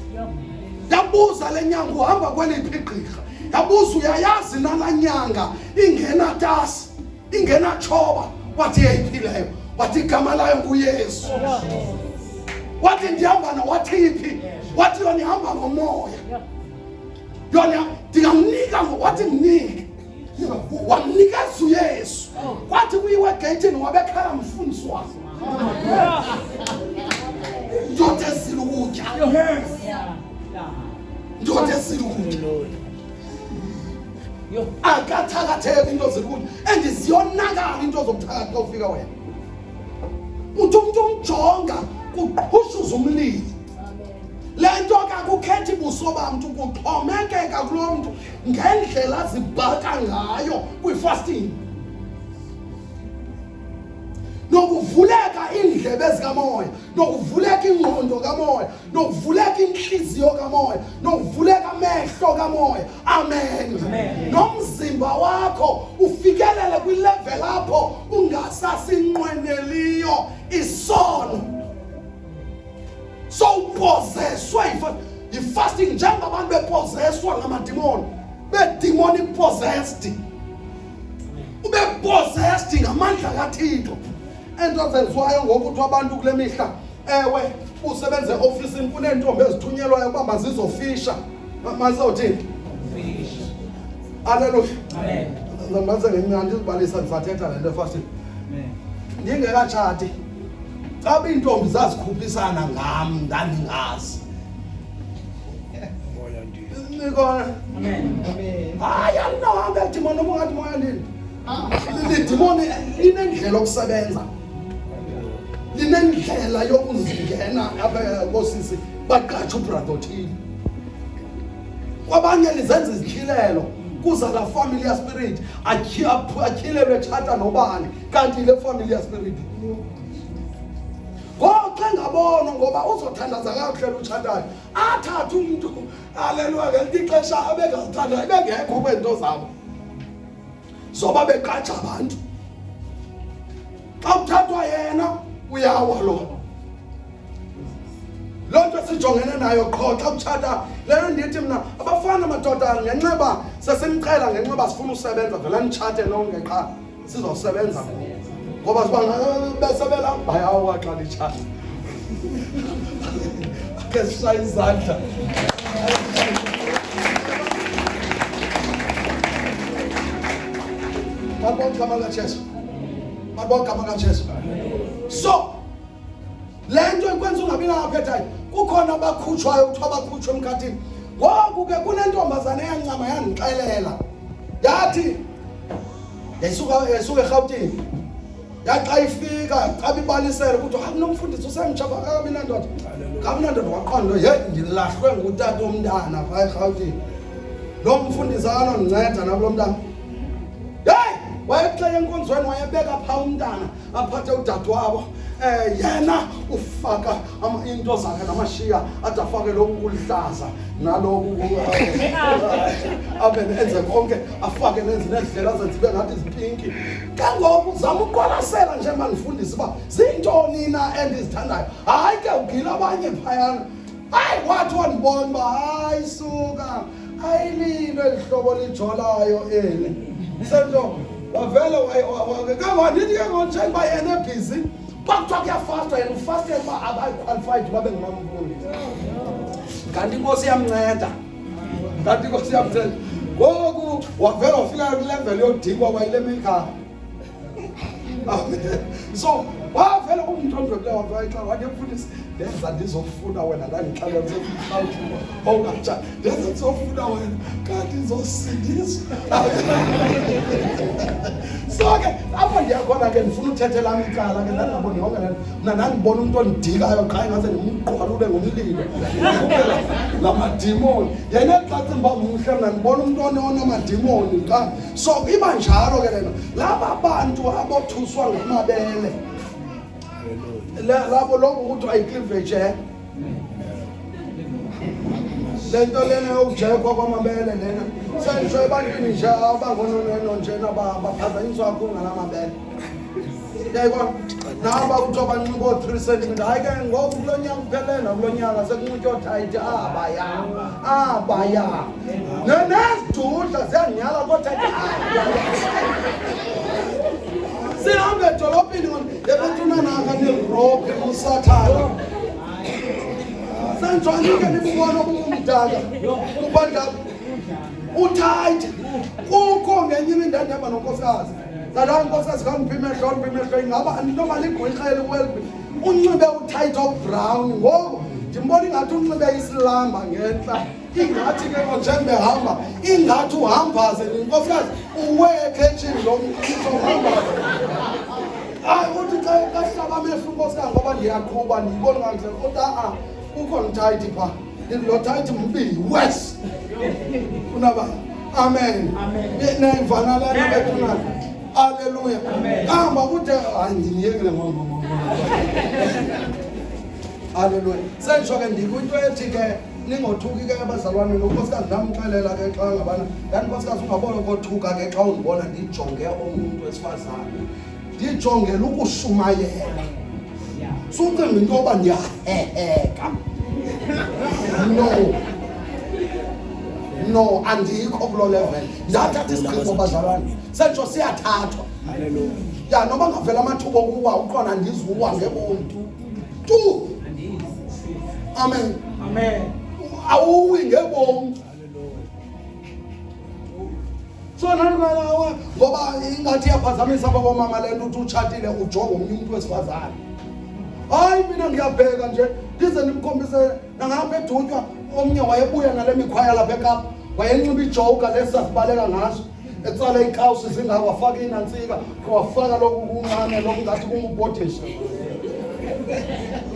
Yabuza lenyanga uhamba kweliphi igqirha. Yabuza uyayazi nalanyanga ingena tasi ingena choba. Wathi yayiphileyo. Wathi igama layo nguYesu. Wathi ndihamba nawathiphi. Wathi yona ihamba ngomoya. Yona ndingamnika wathi mnike. Wamnikeza uYesu. Wathi kuyiwe egeyithini wabekhala umfundisi wakhe. Ndoda ezilukutya. Ndoda ezilukutya. Akathakatheka into zilukutya. Endiziyonakala into zobuthakathi xa ufika wena. Umuntu umjonga kuqhushuza umlilo. Le nto kakukhethi buso bamntu kuxhomekeka kulo mntu ngendlela zibhaka ngayo kwi-fasting. Nokuvuleka indlebe zikamoya, nokuvuleka ingqondo kamoya, nokuvuleka inhliziyo kamoya, nokuvuleka amehlo kamoya. Amen. Nomzimba wakho ufikelele kwilevel lapho ungasasinqweneliyo isono. So possessed yi-fasting njengabantu bepossesswa ngamadimoni. Be-demonic possessed. Ube possessed ngamandla kaThixo. Ento zenziwayo ngokuthi abantu kule mihla ewe usebenze e-ofisini kuneentombi ezithunyelwayo uba mazizofisha. Mazizawuthini? Haleluya. Amen. Ngizamanze ngemnandi izibalisa ndizathetha le nto e-fasting. Amen. Ndingekatshati. Xa iintombi zazikhuphisana ngam ndandingazi. Nikona. Amen. Amen. Hayi alinohamba edimoni noma ungathi moya ndini. Lidimoni linendlela yokusebenza. Linendlela yokuzingena apha kosisi baqatsha ubrother othile. Kwabanye lizenza izityhilelo kuza la familiar spirit akhilelwe tshata nobani kanti le familiar spirit ngoxa ngabona ngoba uzothandaza kakuhle utshatayo athatha umuntu haleluya ngelithi ixesha abengazithanda ebengekho kwento zabo zoba beqatsha abantu xa uthathwa yena uyawa lo nto sijongene nayo qho xa utshata leyo ndithi mina abafana madoda ngenxeba sesimcela ngenxeba sifuna usebenza vela nitshate nonke qha sizosebenza ngoba besebela bayawa xa litshata ke sishaya izandla Mabonke Jesu. So lento ikwenza ungabi naphetayo kukhona abakhutshwayo kuthiwa bakhutshwe emkhathini ngoku ke kunentombazane eyancama yandixelela yathi yayisuka eRhawutini yaxa ifika xa ibalisele ukuthi akunomfundisi usemtshaba kabi nandoda waqonda ye ndilahlwe ngutata omntana phaa eRhawutini lo mfundisi anondinceda nakulo mntana wayexele enkonzweni wayebeka phaa umntana aphathe udadewabo yena ufaka into zakhe namashiya ade afake lokhu kuluhlaza nalokhu abe enze konke afake nezindlela azenzibe ngathi izipinki kangoku uzama uqwalasela nje mandifundisi uba zintoni na endizithandayo hayi ke ugila abanye phayana hayi wathi wandibona uba hayi suka ayililo eli hlobo lijolayo eli senzo wavele kangandithi ke ngonjengoba yena ebhizi kwakuthiwa kuyafastwa yena ufastele uba abayi-qualified babe ngumamfundisi kanti inkosi iyamnceda ngoku wavele wafika kwilevel yodikwa kwayile mekhaya so wavele umntu ondwebileyo wavele wathi mfundisi ndenza ndizofuna wena ndandixelela ndiseRhawutini ongatshani ndenza ndizofuna wena kanti ndizosindiswa so ke apho ndiyakhona ke ndifuna uthethela icala ke ndandingaboni yonke le mna ndandibona umntu ondidikayo qha ingase ndimgqwalule ngomlilo la madimoni yena elicacimba mhle mna ndibona umntu onamadimoni qha so iba njalo ke lena laba bantu abothuswa ngamabele labo lokho ukuthi ayicleavage lento lena yokujekwa kwamabele lena sengisho ebantwini nje abangononeno njena baphazanyiswa kakhulu ngalamabele yayibona naba kuthiwa banxiba 3 cm hayi ke ngoku kulo nyaka uphelele nakulo nyaka sekunxitywa othayithi abaya nezidudla ziyanyhala kothayithi sihambe edolopini ebethunanaka nerobhi usathana senjwanike nibubona obumdaka kubandla uthayithi kukho ngenye imindane yaba nonkosikazi zala nkosikazi kangiphi imehlo ingaba noma ligqwirhele welbi unxibe uthayithi obrown ngoku ndimbona ingathi unxibe isilamba ngentla ingathi ke njengehamba ingathi uhambaze nenkosikazi uwe ekhethini lo uhamba hayi uthi xa kahlaba amehlo unkosikazi ngoba ndiyaqhuba ndiyibona kakuhle kodwa kukho nithayithi phaa lo thayithi mbi wes kunaba amen nemvanalana bethunana haleluya hamba kude hayi ndiniyekele haleluya sengisho ke ndikwinto ethi ke ningothuki ke abazalwane nonkosikazi ndamxelela ke xa ngabana nkosikazi ungabona ukothuka ke xa undibona ndijonge umuntu wesifazane ndijongela ukushumayela sucinga into yoba ndiyaheheka no andikho kulo level ndathatha isigqibo bazalwane sentsho siyathathwa haleluya ya noma ngavela amathuba okuwa uqona ndizuwa ngebomi tu amen awuwi ngebomi so nangawa ngoba ingathi yaphazamisa abomama lento uthi utshatile ujonga omnye umuntu wesifazane hayi mina ngiyabheka nje ndize nimkhombise nangapha edutywa omnye wayebuya nale mikhwaya lapha eKapa wayenxiba ijoker lesasibaleka ngaso etsala ikawusi zingako wafaka inantsika wafaka lokhu kuncane lokhu ngathi kungubhodisha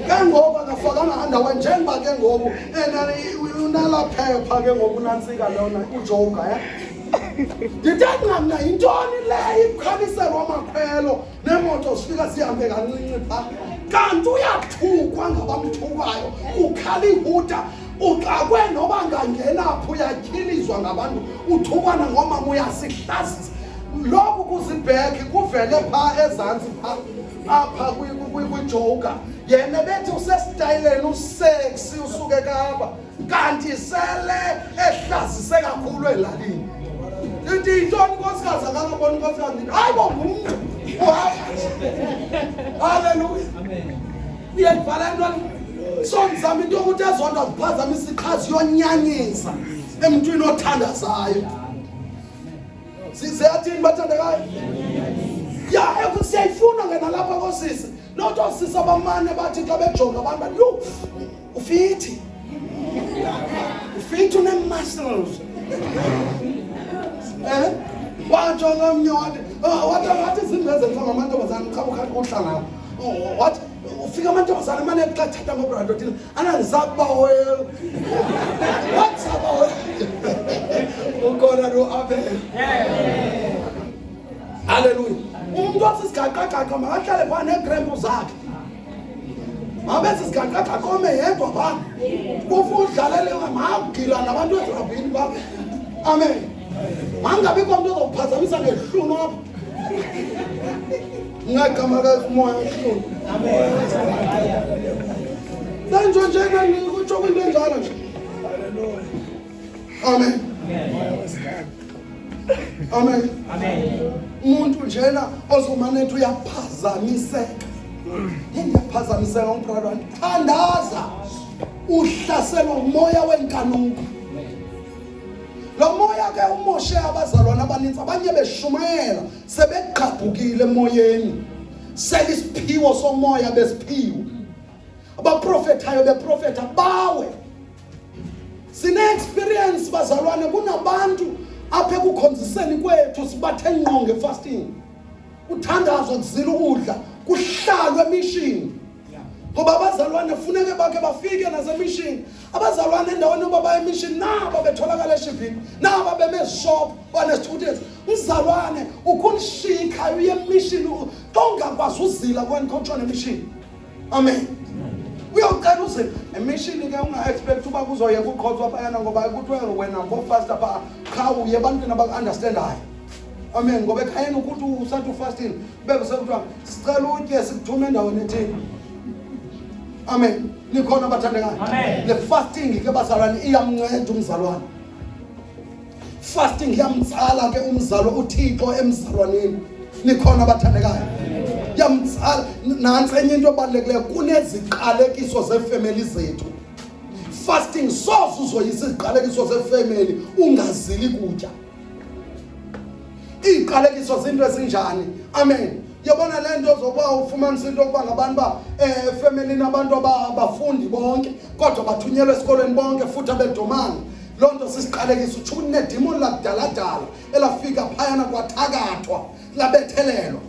ke ngoku akafakanga underwear njengoba ke ngoku unalaphepha ke ngoku nantsika lona ujoker Ndithenga mna intoni le ikhaliselwa amakhwelo nemoto sifika sihambe kancinci pha. Kanti uyathukwa ngabamthukayo, ukhala ihuta, uxakwe noba ngangena apho uyatyhilizwa ngabantu, uthukwana ngomama uyasihlazisa. Lokhu kuzibheki kuvele pha ezantsi pha apha kwijoka. Yena bethi usesitayileni usexy usuke Kapa, kanti sele ehlazise kakhulu elalini. Ndithi intoni nkosikazi akangaboni nkosikazi ndithi hayi bo ngumntu haleluya amen uyayivala ntoni so ngizama into yokuthi ezonto ziphazamisa iqhazi yonyanyisa emntwini othandazayo siyathini bathandekayo ya ekusiyayifuna ngena lapha kosisi noto sisa bamane bathi xa bejonga abantu yo ufithi une-muscles wajonga omnye wathi izinto ezenziwa ngamantombazane xa ukhathi kuhlangana wathi ufika amantombazane amane xa thatha ngobrado thile anandizakuba watsaba ukhona lo abel haleluya umuntu osisigaqa-gaqa makahlale phaa neegrempu zakhe mabezi sigaqa-gaqa kome yedwa phaa kufa udlalele makugila nabantu ezirabhini phaa amen mangabikho mntu ozokuphazamisa ngehlunu apha ngagama kamoya ehlunu nanjo njena nikutsho kwinto enjalo nje amen amen umuntu njena ozomanethi uyaphazamiseka ndiyaphazamiseka umphakathi thandaza uhlaselwa umoya wenkanuko lo moya ke umoshe abazalwana abaninzi abanye beshumayela sebegqabhukile emoyeni selisiphiwo somoya besiphiwo abaprofethayo beprofetha bawe sine experience bazalwane kunabantu apha ekukhonziseni kwethu sibathe ngqo ngefasting uthandazwa kuzila ukudla kuhlalwe emishini ngoba abazalwane funeke bakhe bafike nasemishini abazalwane endaweni yoba baye emishini naba betholakala eshivini naba bemezishophu banesithukuthezi umzalwane ukunishika uye emishini xa ungakwazi uzila kwenkhotshwana emishini amen uyocela uzila emishini ke unga-expect uba kuzoyeka uqhotswa phayana ngoba kuthiwe wena ngofasta phaa qha uye ebantwini abaku-understandayo amen ngoba ekhayeni ukuthi usathi ufastini bebe sekuthiwa sicela utye sikuthume endaweni ethini amen nikhona bathandekayo le fasting ke bazalwane iyamnceda umzalwane fasting yamtsala ke umzalo uThixo emzalwaneni nikhona bathandekayo yamtsala nansi enye into ebalulekileyo kuneziqalekiso zefamily zethu fasting soze uzoyisa iziqalekiso zefamily ungazili kutya iziqalekiso zinto ezinjani amen yabona lento zokuba ufumanisa into yokuba ngabantu ba family nabantu abafundi bonke kodwa bathunyelwe esikolweni bonke futhi abedumanga loo nto sisiqalekiso utsho kunedimoni lakudala elafika phayana kwathakathwa labethelelwa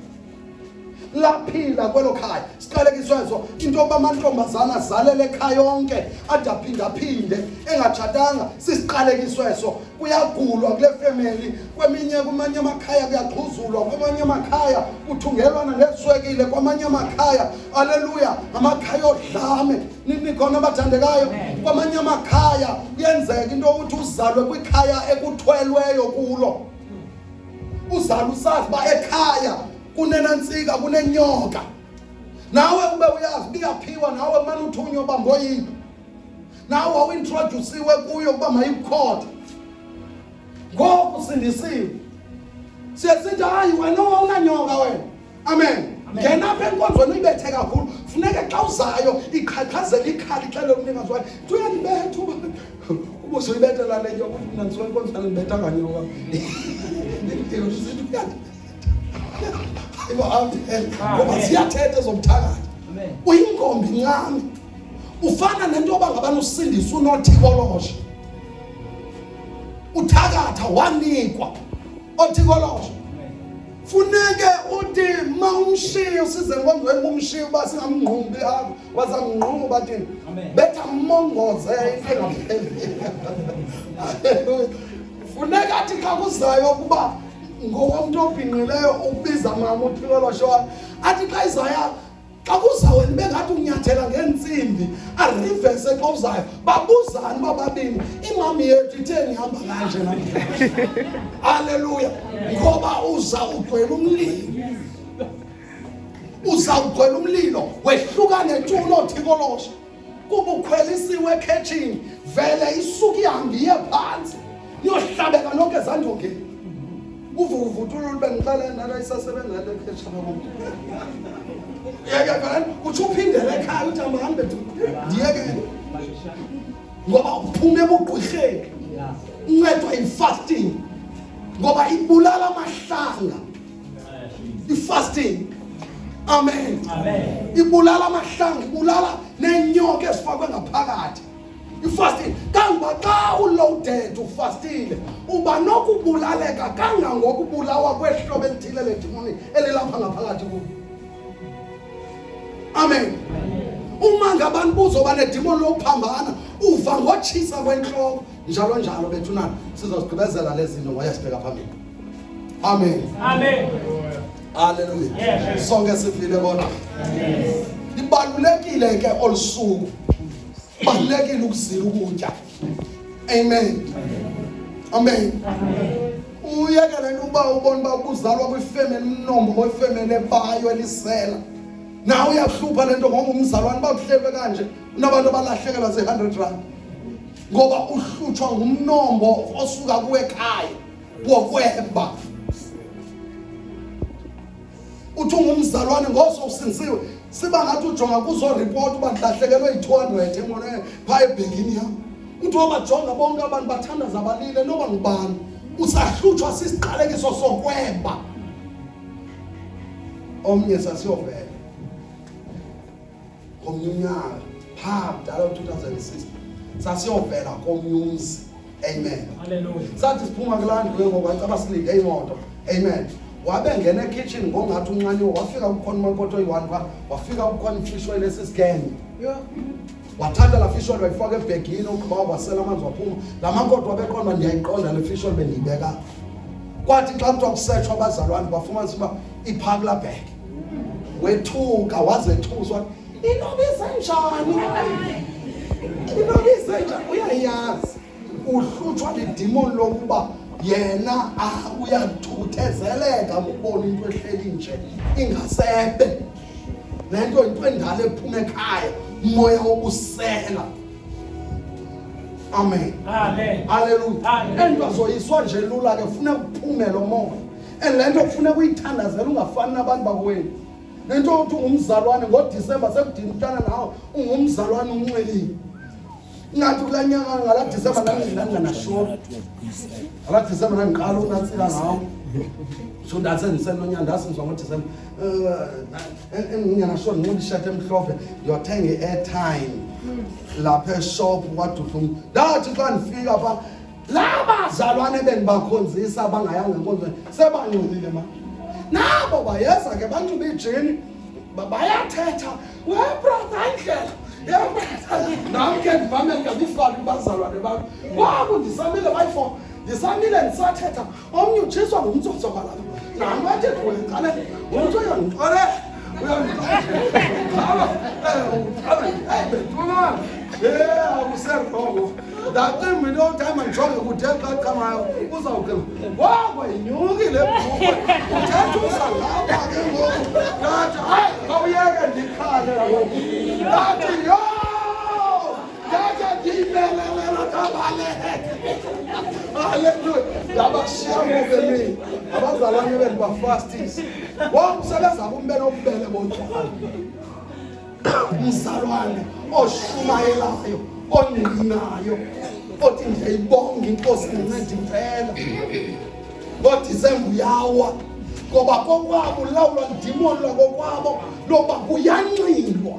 laphila kwelo khaya siqalekiswa eso into yokuba amantombazana azalele ekhaya yonke ade aphindaphinde engatshatanga sisiqalekiswa eso kuyagulwa kule family kumanye amakhaya kuyaxhuzulwa kwamanye amakhaya kuthungelwana ngeswekile kwamanye amakhaya haleluya amakhaya odlame nikhona abathandekayo kwamanye amakhaya kuyenzeka into yokuthi uzalwe kwikhaya ekuthwelweyo kulo uzalwe usazi uba ekhaya kunenantsika kunenyoka nawe ube uyazi biyaphiwa nawe manje uthunywa bamboyiphi nawe awintroduciwe kuyo kuba mayikhotha ngoku sindisiwe siyasithi hayi wena unanyoka wena amen ngena apha enkonzweni uyibethe kakhulu funeke xa uzayo iqhaqhazela ikhali ixele umnikazi wayo uyandibetha ubuzoyibethela le nyoka mina ndisuka enkonzweni ndibetha nganyoka ngoba siyathetha ezomthakathi uyinkombi ncane ufana nento yoba ngabani usindisa unoThikoloshe uthakatha wanikwa oThikoloshe funeke uthi ma umshiyo size enkonzweni umshiyo uba singamngqumbi apho wazamngquma bathini betha mmongoze engapheli funeka athi xa kuzayo kuba ngowomuntu obhinqileyo ubiza mama uthikolo shona athi xa izaya xa kuzayo nibe ngathi unyathela ngeentsimbi arivese xa uzayo babuzani bababini imami yethu itheni ihamba kanje namhlanje haleluya ngoba uzawugcwela umlilo uzawugcwela umlilo wehlukane tu nothikoloshwa kuba ukhwelisiwe ekhethini vele isuku ihambe iye phansi niyohlabeka nonke ezandongeni uvuvuthula ube ngiqale nala isasebenza le khethana konke yeke vele uthi uphindele ekhaya uthi ahambe ndiyekele ngoba uphume ebugqwirheni uncedwa yi-fasting ngoba ibulala amahlanga i-fasting amen ibulala amahlanga ibulala nenyoka ezifakwe ngaphakathi i-fasting kangoba xa uloaded ufastile uba nokubulaleka kangangokubulawa kwehlobo elithile ledimoni elilapha ngaphakathi kubo amen uma ngabantu buzoba nedimoni lokuphambana uva ngotshisa kwenhloko njalo njalo bethunana sizozigqibezela lezi zinto ngoya sibheka phambili amen haleluya sonke sifile bona ibalulekile ke olusuku balekile ukuzila ukutya amen uyekele uba ubona uba kuzalwa kwifemeli umnombo wefemeli ebayo elisela nawe uyahlupha lento ngoba umzalwane bakuhlelwe kanje unabantu abalahlekelwa ze-100 rand ngoba uhlutshwa ngumnombo osuka kuwe ekhaya wokweba uthi ungumzalwane ngoso usinziwe siba ngathi ujonga kuzo report uba ndilahlekelwe yi-200 emonene phaa ebhekini yam uthi wabajonga bonke abantu bathandaza abalile noba ngubani usahlutshwa sisiqalekiso sokweba omnye sasiyovela komnye unyaka phaa kudala 2006 sasiyovela komnye umzi amen sathi siphuma kulandwe ngokwathi abasilinde imoto amen wabe ngene kitchen ngongathi uncane wafika kukhona umankoto oyi-1 wafika kukhona ifish oil esisigenye wathatha la fish oil wayifaka ebhegini ukuba wasela amanzi waphuma la mankoto wabeqonda ndiyayiqonda le fish oil bendiyibeka kwathi xa kuthiwa kusetshwa abazalwane bafumanisa uba iphaa kulaa bhege wethuka wazethuswa inobize njani uyayazi uhlutshwa lidimoni lokuba yena uyathuthezeleka ukubona into ehleli nje ingasebe nento into endala ephuma ekhaya umoya wobusela amen haleluya ento azoyiswa nje lula ke funeka uphume lo moya le nto kufuneka uyithandazela ungafani nabantu bakwenu nento yokuthi ungumzalwane ngoDisemba sekudinitana nawe ungumzalwane unxelile ngathi kula nyanga ngala Disemba nangingana-sure ngala Disemba nangiqala unatsika ngawo so ndasendisenonyanda ngizwa ngoDisemba ngingana-sure nginxiba ishati emhlophe ndiyothenga i-airtime lapha eshop kwaDudlungu ndathi xa ndifika phaa labazalwane bendibakhonzisa abangayanga enkonzweni sebanxulile ma nabo bayeza ke bantu bijini bayathetha webrother indlela nam ke ndivame ngabifaka bazalwane bam kwaku ndisamile bayifo ndisamile ndisathetha omnye utshiswa ngumtsotso kwalapha nam wathi ndiwuleqale umntu uyondixole uyondixole akuserongo ndacimba into yotime ndijonge kude xa qamayo uzawuqima wako inyukile bhukwe uthetha uzalapha ke ngoku ndathi hayi khawuyeke ndikhale ngoku ndathi yo ndake ndiyimelelela tabaleke haleluya ndabashiya ngokemini abazalwane benu bafastisa womsebenza kumbe nobubele botywala umzalwane oshumayelayo onqinayo othi ndiyayibonga inkosi ndincede impela ngoDisemba uyawa ngoba kokwabo ulawulwa ndimoni lwakokwabo loba kuyanxilwa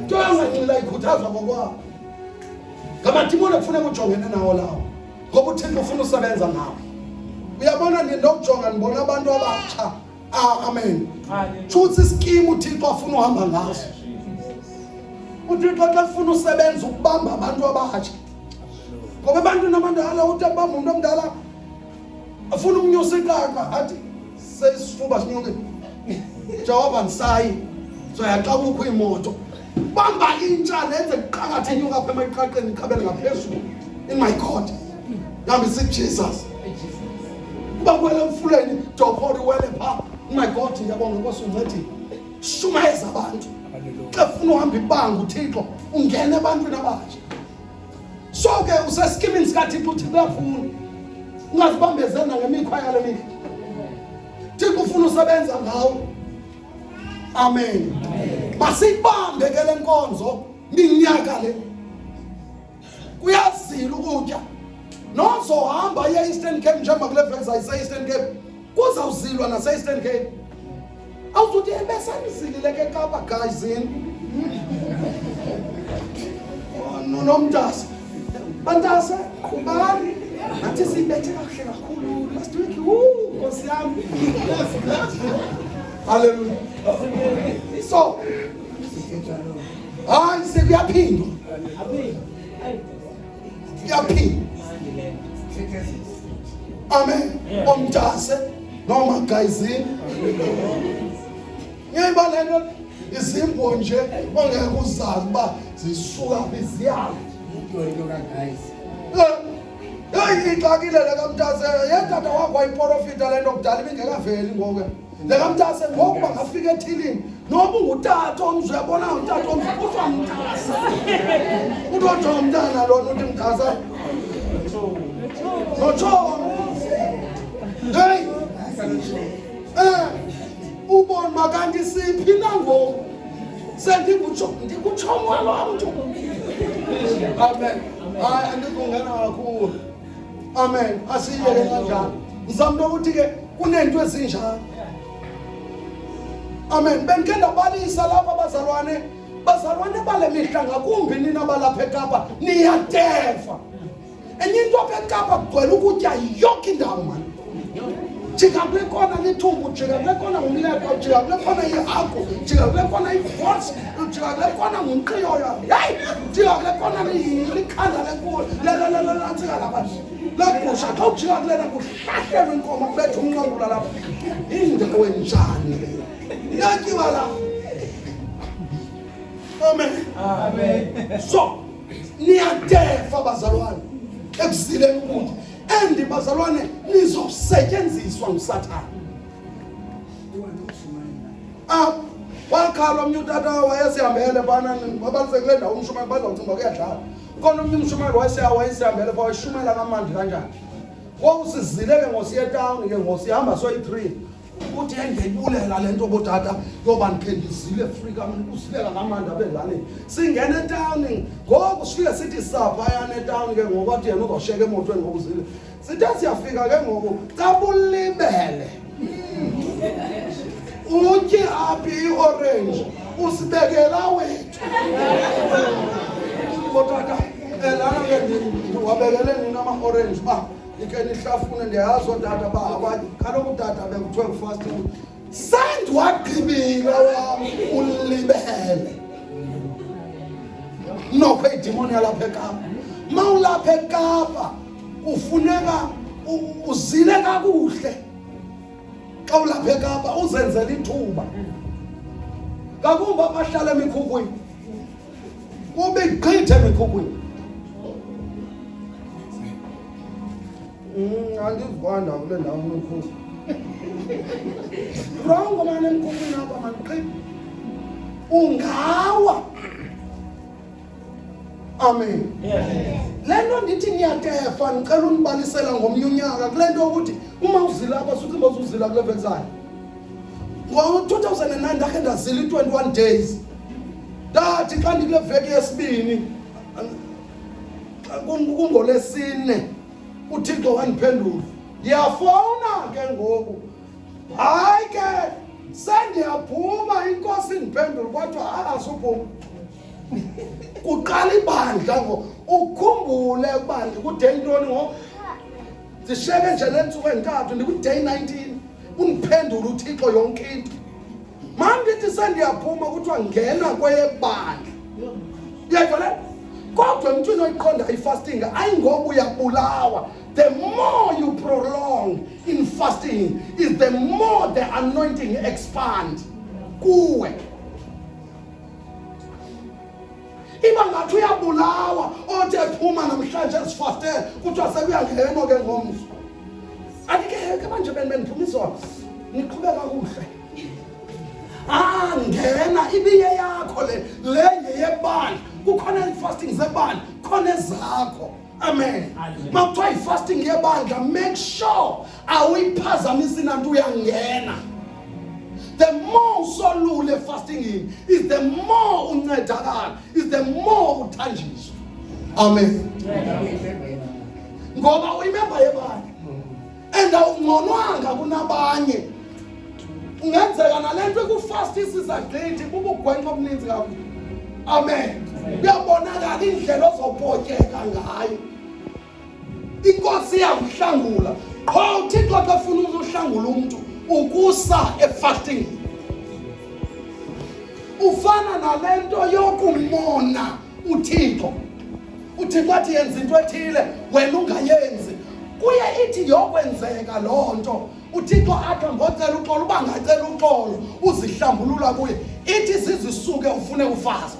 nto yanganxila ikhuthazwa kokwabo ngamadimoni ekufuneka ujongene nawo lawo ngoba uThixo ufuna usebenza nawo uyabona ndinokujonga ndibona abantu abatsha amen tshuthi iskimu uThixo afuna uhamba ngaso uThixo xa ufuna usebenza ukubamba abantu abatsha ngoba abantu abadala uthi abamba umuntu omdala afuna umnyusa ikaka athi sesifuba sinyuke Jehova ngisayi so yaxa kukho imoto bamba intsha lenze iqakathe inyuka apha emayiqaqeni iqhabele ngaphezulu in my God ngambi sithi Jesus bakwele emfuleni dophori wele pha my God ngiyabonga Nkosi uncedile shumayeza abantu xa ufuna uhamba ibanga uThixo ungene ebantwini abasha so ke useskimini sikaThixo uthi uyafuna ungazibambezela ngemikhwa yale mihla Thixo ufuna usebenza ngawo amen masibambe ke lenkonzo minyaka le kuyazila ukutya nozohamba ye Eastern Cape njengoba kule visa ise Eastern Cape kuzawuzilwa nase Eastern Cape awuzothi ebesanizilile ke Kapa guys nomntasa bantasa kubani athi sibethe kahle kakhulu last week Nkosi yami hallelujah so hayi sekuyaphindwa yaphindwa amen omntase noma guys ngiyibalelo izimbo nje ongeke uzazi ba zisuka biziyala hayi ixakile le kaMntase yetata wakho ayiprofita lento kudala ibingekaveli ngoku le kaMntase ngoku bangafika ethilini noba ungutata omzwe yabona utata omzwe kuthiwa Mntase utojo umntana lona uthi Mntase notsho hey ubona makanti siphi na ngoku ndikutshomo lo mntu amen hayi andikungena kakhulu amen asiyeke kanjalo ngizamnto ukuthi ke kunento ezinjalo amen benke ndabalisa lapha bazalwane bale mihla ngakumbi nina balapha eKapa niyatefa enye into apha eKapa kugcwele ukutya yonke indawo mani jika kule kona lithumbu jika kule kona umleqwa jika kule kona ihagu jika kule kona ivots jika kule kona ngumqiyoyo hey jika kule kona likhanda lenkulu la tsika lapha la kusha xa ujika kulena kuhlahlelwe inkomo kubetha umnqangula lapha indawo enjani le yakiwa la amen so niyatefa bazalwane ekuzileni ukuthi and bazalwane nizosetshenziswa nguSathane wakhala omnye utata wayesihambele bana babalise ndawo umshumayeli bazawucinga kuyadlala khona omnye umshumayeli wayesihambele pha wayeshumela kamandi kanjani wawusizile ke ngosiye town ke ngosihamba soyi-3 uthi engeyibulela lento botata yoba ndikhe ndizile Afrika usibeka ngamandi abengane singene etown ngoku sifike sithi saphayana etown ke ngoku athi yena uzosheka emotweni ngokuzile sithe siyafika ke ngoku cabulibele utye aphi i-orange usibekela wethu botata lana ke wabekele nina ama-orange ba ike nihlafune ndiyayazi otata ba abanye kaloku tata bekuthiwe fasting sandwagqibile wam ulibele nokho idimoni yalapha eKapa mawulapha eKapa ufuneka uzile kakuhle xa ulapha eKapa uzenzela ithuba ngakumbi abahlala emikhukwini kube igqithe emikhukwini andizivanda kule ndawo emikhuku rongo mane emikhukwini apha maniqhibi ungawa amen le nto ndithi niyatefa ndicela unibalisela ngomnye unyaka kule nto yokuthi uma uzila apha suthi uzuzila kule vekzayo ngo-2009 ndakhe ndazila i-21 days ndathi xa ndikule veki yesibini kungolesine uThixo wandiphendula ndiyafowuna ke ngoku hayi ke sendiyaphuma inkosi indiphendula kodwa asuphuma kuqala ibandla ngo ukhumbule ukuba ndikuday ntoni ngoku ndishiyeke nje neentsuku ezintathu ndikuday 19 undiphendula uThixo yonke into mandithi sendiyaphuma kuthiwa ngena kweyebandla uyayiva le Kodwa emntwini oyiqonda i-fasting ayingoba uyabulawa. The more you prolong in fasting is the more the anointing expand kuwe. Iba ngathi uyabulawa othe phuma namhlanje sifaste kuthiwa sekuyangena ke ngomso. Andike manje beniphumiswa niqhubeka kakuhle. Ngena ibiye yakho le yebandla. Kukhona i-fasting zebandla, khona ezakho. Amen. Makuthiwa i-fasting yebandla, make sure awuyiphazamisi nanto uyangena. The more usolule fasting is the more uncedakala, is the more uthanjiswa. Amen. Ngoba uyimemba yebandla. And awungonwanga kunabanye. Ungenzeka nalento ekufast isizagqithi kubugwenxa obuninzi kakhulu. Amen. Uyabonakala indlela ozopotyeka ngayo. Inkosi iyakuhlangula. Qho uThixo xa efuna ukuhlangula umuntu ukusa efasting. Ufana nalento yokumona uThixo. uThixo athi yenza into ethile wena ungayenzi. Kuye ithi yokwenzeka lonto. uThixo athi ngocela uxolo ubangacela uxolo uzihlambulula kuye. Ithi sizisuke ufune ufast.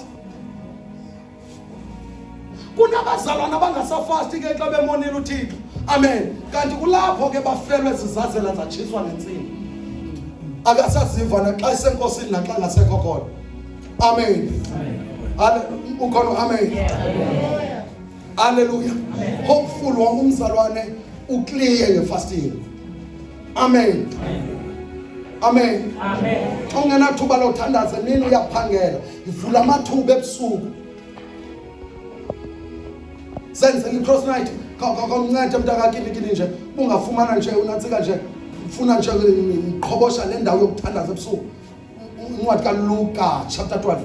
Kunabazalwana abangasafasti ke xa bemonile uThixo. Amen. Kanti kulapho ke bafelwe zizazela zatshiswa ngensimbi. Akasaziva naxa isenkosini naxa ngasekho khona. Amen. Ukhona amen. Hallelujah. Hopeful wonke umzalwane uclear ngefasting. Amen. Amen. Amen. Ungena thuba lothandaza nini uyaphangela. Ivula amathuba ebusuku. Senze i-cross night. Kancede mntakakini nje. Ungafumana nje unatsika nje. Ufuna nje uqhobosha le ndawo yokuthandaza ebusuku. Incwadi kaLuka chapter 12.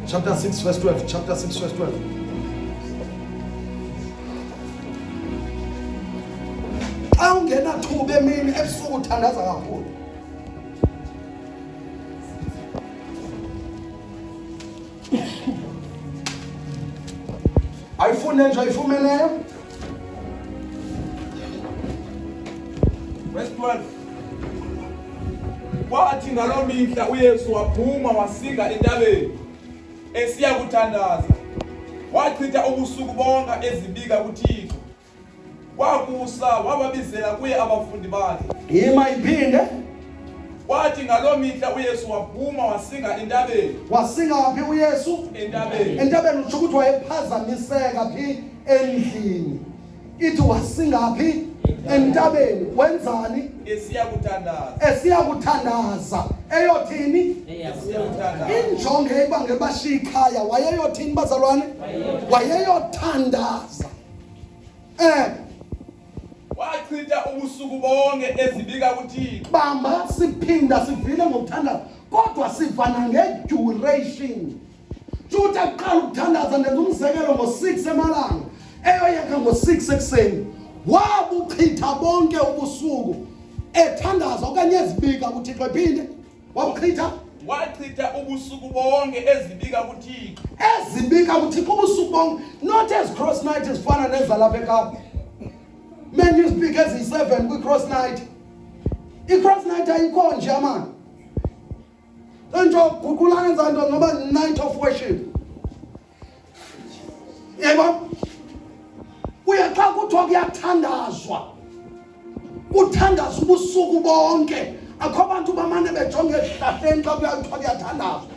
Chapter 6 verse 12. Chapter 6 verse 12. Ungena thuba emini ebusuku uthandaza kakhulu. Ayifune nje ayifumeneyo. Verse 12. Kwathi ngaloo mihla uYesu waphuma wasinga entabeni esiya kuthandaza. Wachitha ubusuku bonke ezibika kuThixo. Kwakusa wababizela kuye abafundi bakhe. Yima iphinde. Kwathi ngaloo mihla uYesu waphuma wasinga entabeni. Wasinga waphi uYesu? Entabeni. Entabeni uthi ukuthi wayephazamiseka phi endlini. Ithi wasinga phi entabeni. Wenzani? Esiya kuthandaza. Esiya kuthandaza. Eyothini? Esiya kuthandaza. Injongo ibange bashiya ikhaya wayeyothini bazalwane? Wayeyothandaza. Wachitha ubusuku bonke ezibika kuThixo. Bamba siphinda sivile ngokuthandaza kodwa sivana ngeduration. Juthi aqala ukuthandaza ndenza umzekelo ngo6 emalanga eyoyeka ngo6 ekseni. Wabuchitha bonke ubusuku ethandaza okanye ezibika kuThixo ephinde wabuchitha. Wachitha ubusuku bonke ezibika kuThixo. Ezibika kuThixo ubusuku bonke, not as cross night ezifana nezalapha eKapa. Men you speak as i7 kwi-cross night. I-cross night ayikho nje amani. Nto guqula yenza nto ngoba night of worship. Yebo. Uyaxa kuthiwa kuyathandazwa. Kuthandazwa ubusuku bonke. Akho bantu bamane bejonge ehlahleni xa kuthiwa kuyathandazwa.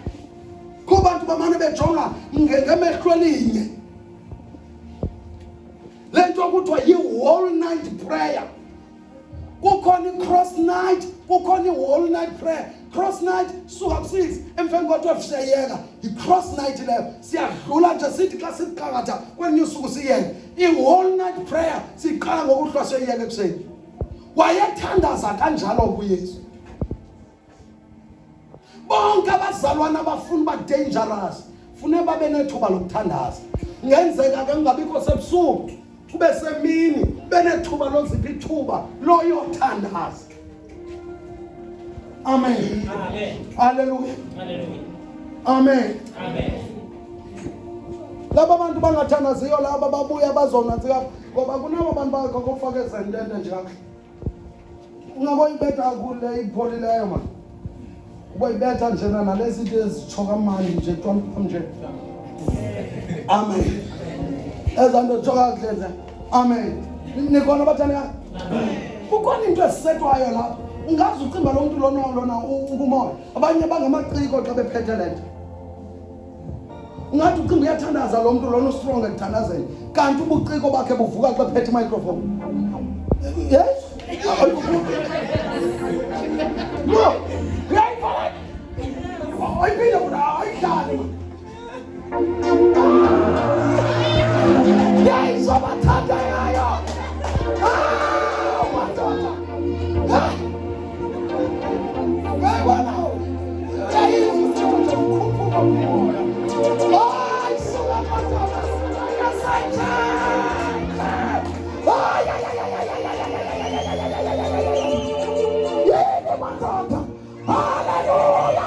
Kho bantu bamane bejonga ngemehlo elinye. Lento kuthiwa yi-whole night prayer. Kukhona i-cross night, kukhona i-whole night prayer. Cross night suka ku6 emveni ko12 siyayeka. I-cross night leyo siyadlula nje sithi xa siqakatha kwelinye usuku siyeke. I-whole night prayer siqala ngokuhlwa siyeke ekuseni. Wayethandaza kanjalo kuYesu. Bonke abazalwana abafuna uba dangerous fune babe nethuba lokuthandaza. Ngenzeka ke ngabikho sebusuku kube semini benethuba lozipha ithuba loyothandaza. Amen. Amen. Hallelujah. Hallelujah. Amen. Amen. Laba bantu bangathandaziyo laba babuya bazonantsika ngoba kunabo abantu bakufaka ezentente nje kahle. Ungaboyibetha kule ipholileyo manje. Uboyibetha nje nalezi zinto ezichoka manje nje twampa nje. Amen. Ezanto choka kahle. Amen. Nikona bathanda. Amen. Kukhona into esethwayo la. Ungazi ucimba lo muntu lona ukumoya. Abanye bangamaqiko xa bephethe lento. Ungathi ucimba uyathandaza lo muntu lona strong ekuthandazeni. Kanti ubuciko bakhe buvuka xa bephethe microphone. Yes? No. Right for I feel it. I can't. Yes, I'm a tata. Ah, my daughter. Very well now. There is a I saw my daughter. Yes, I can. Oh, yeah, my daughter. Hallelujah.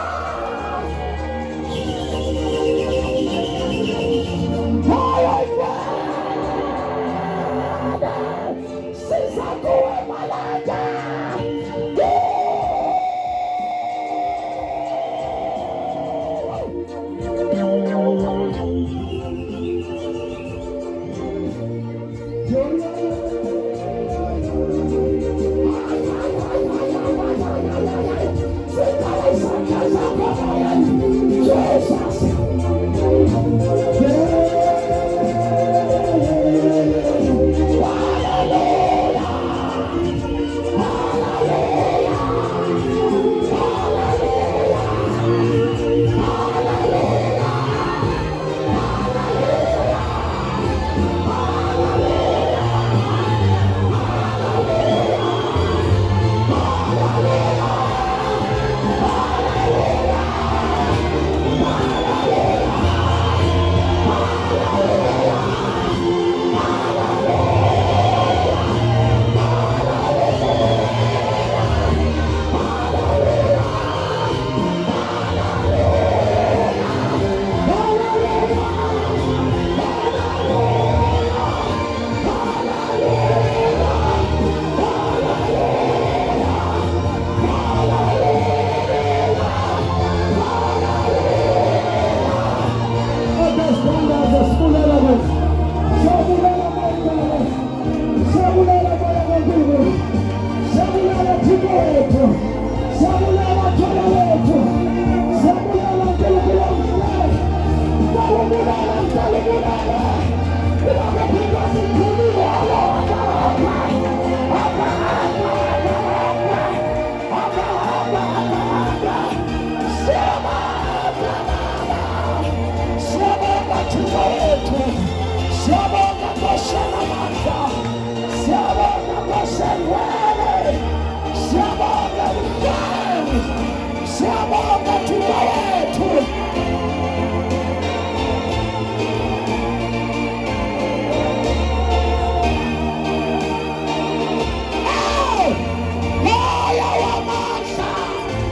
Siamo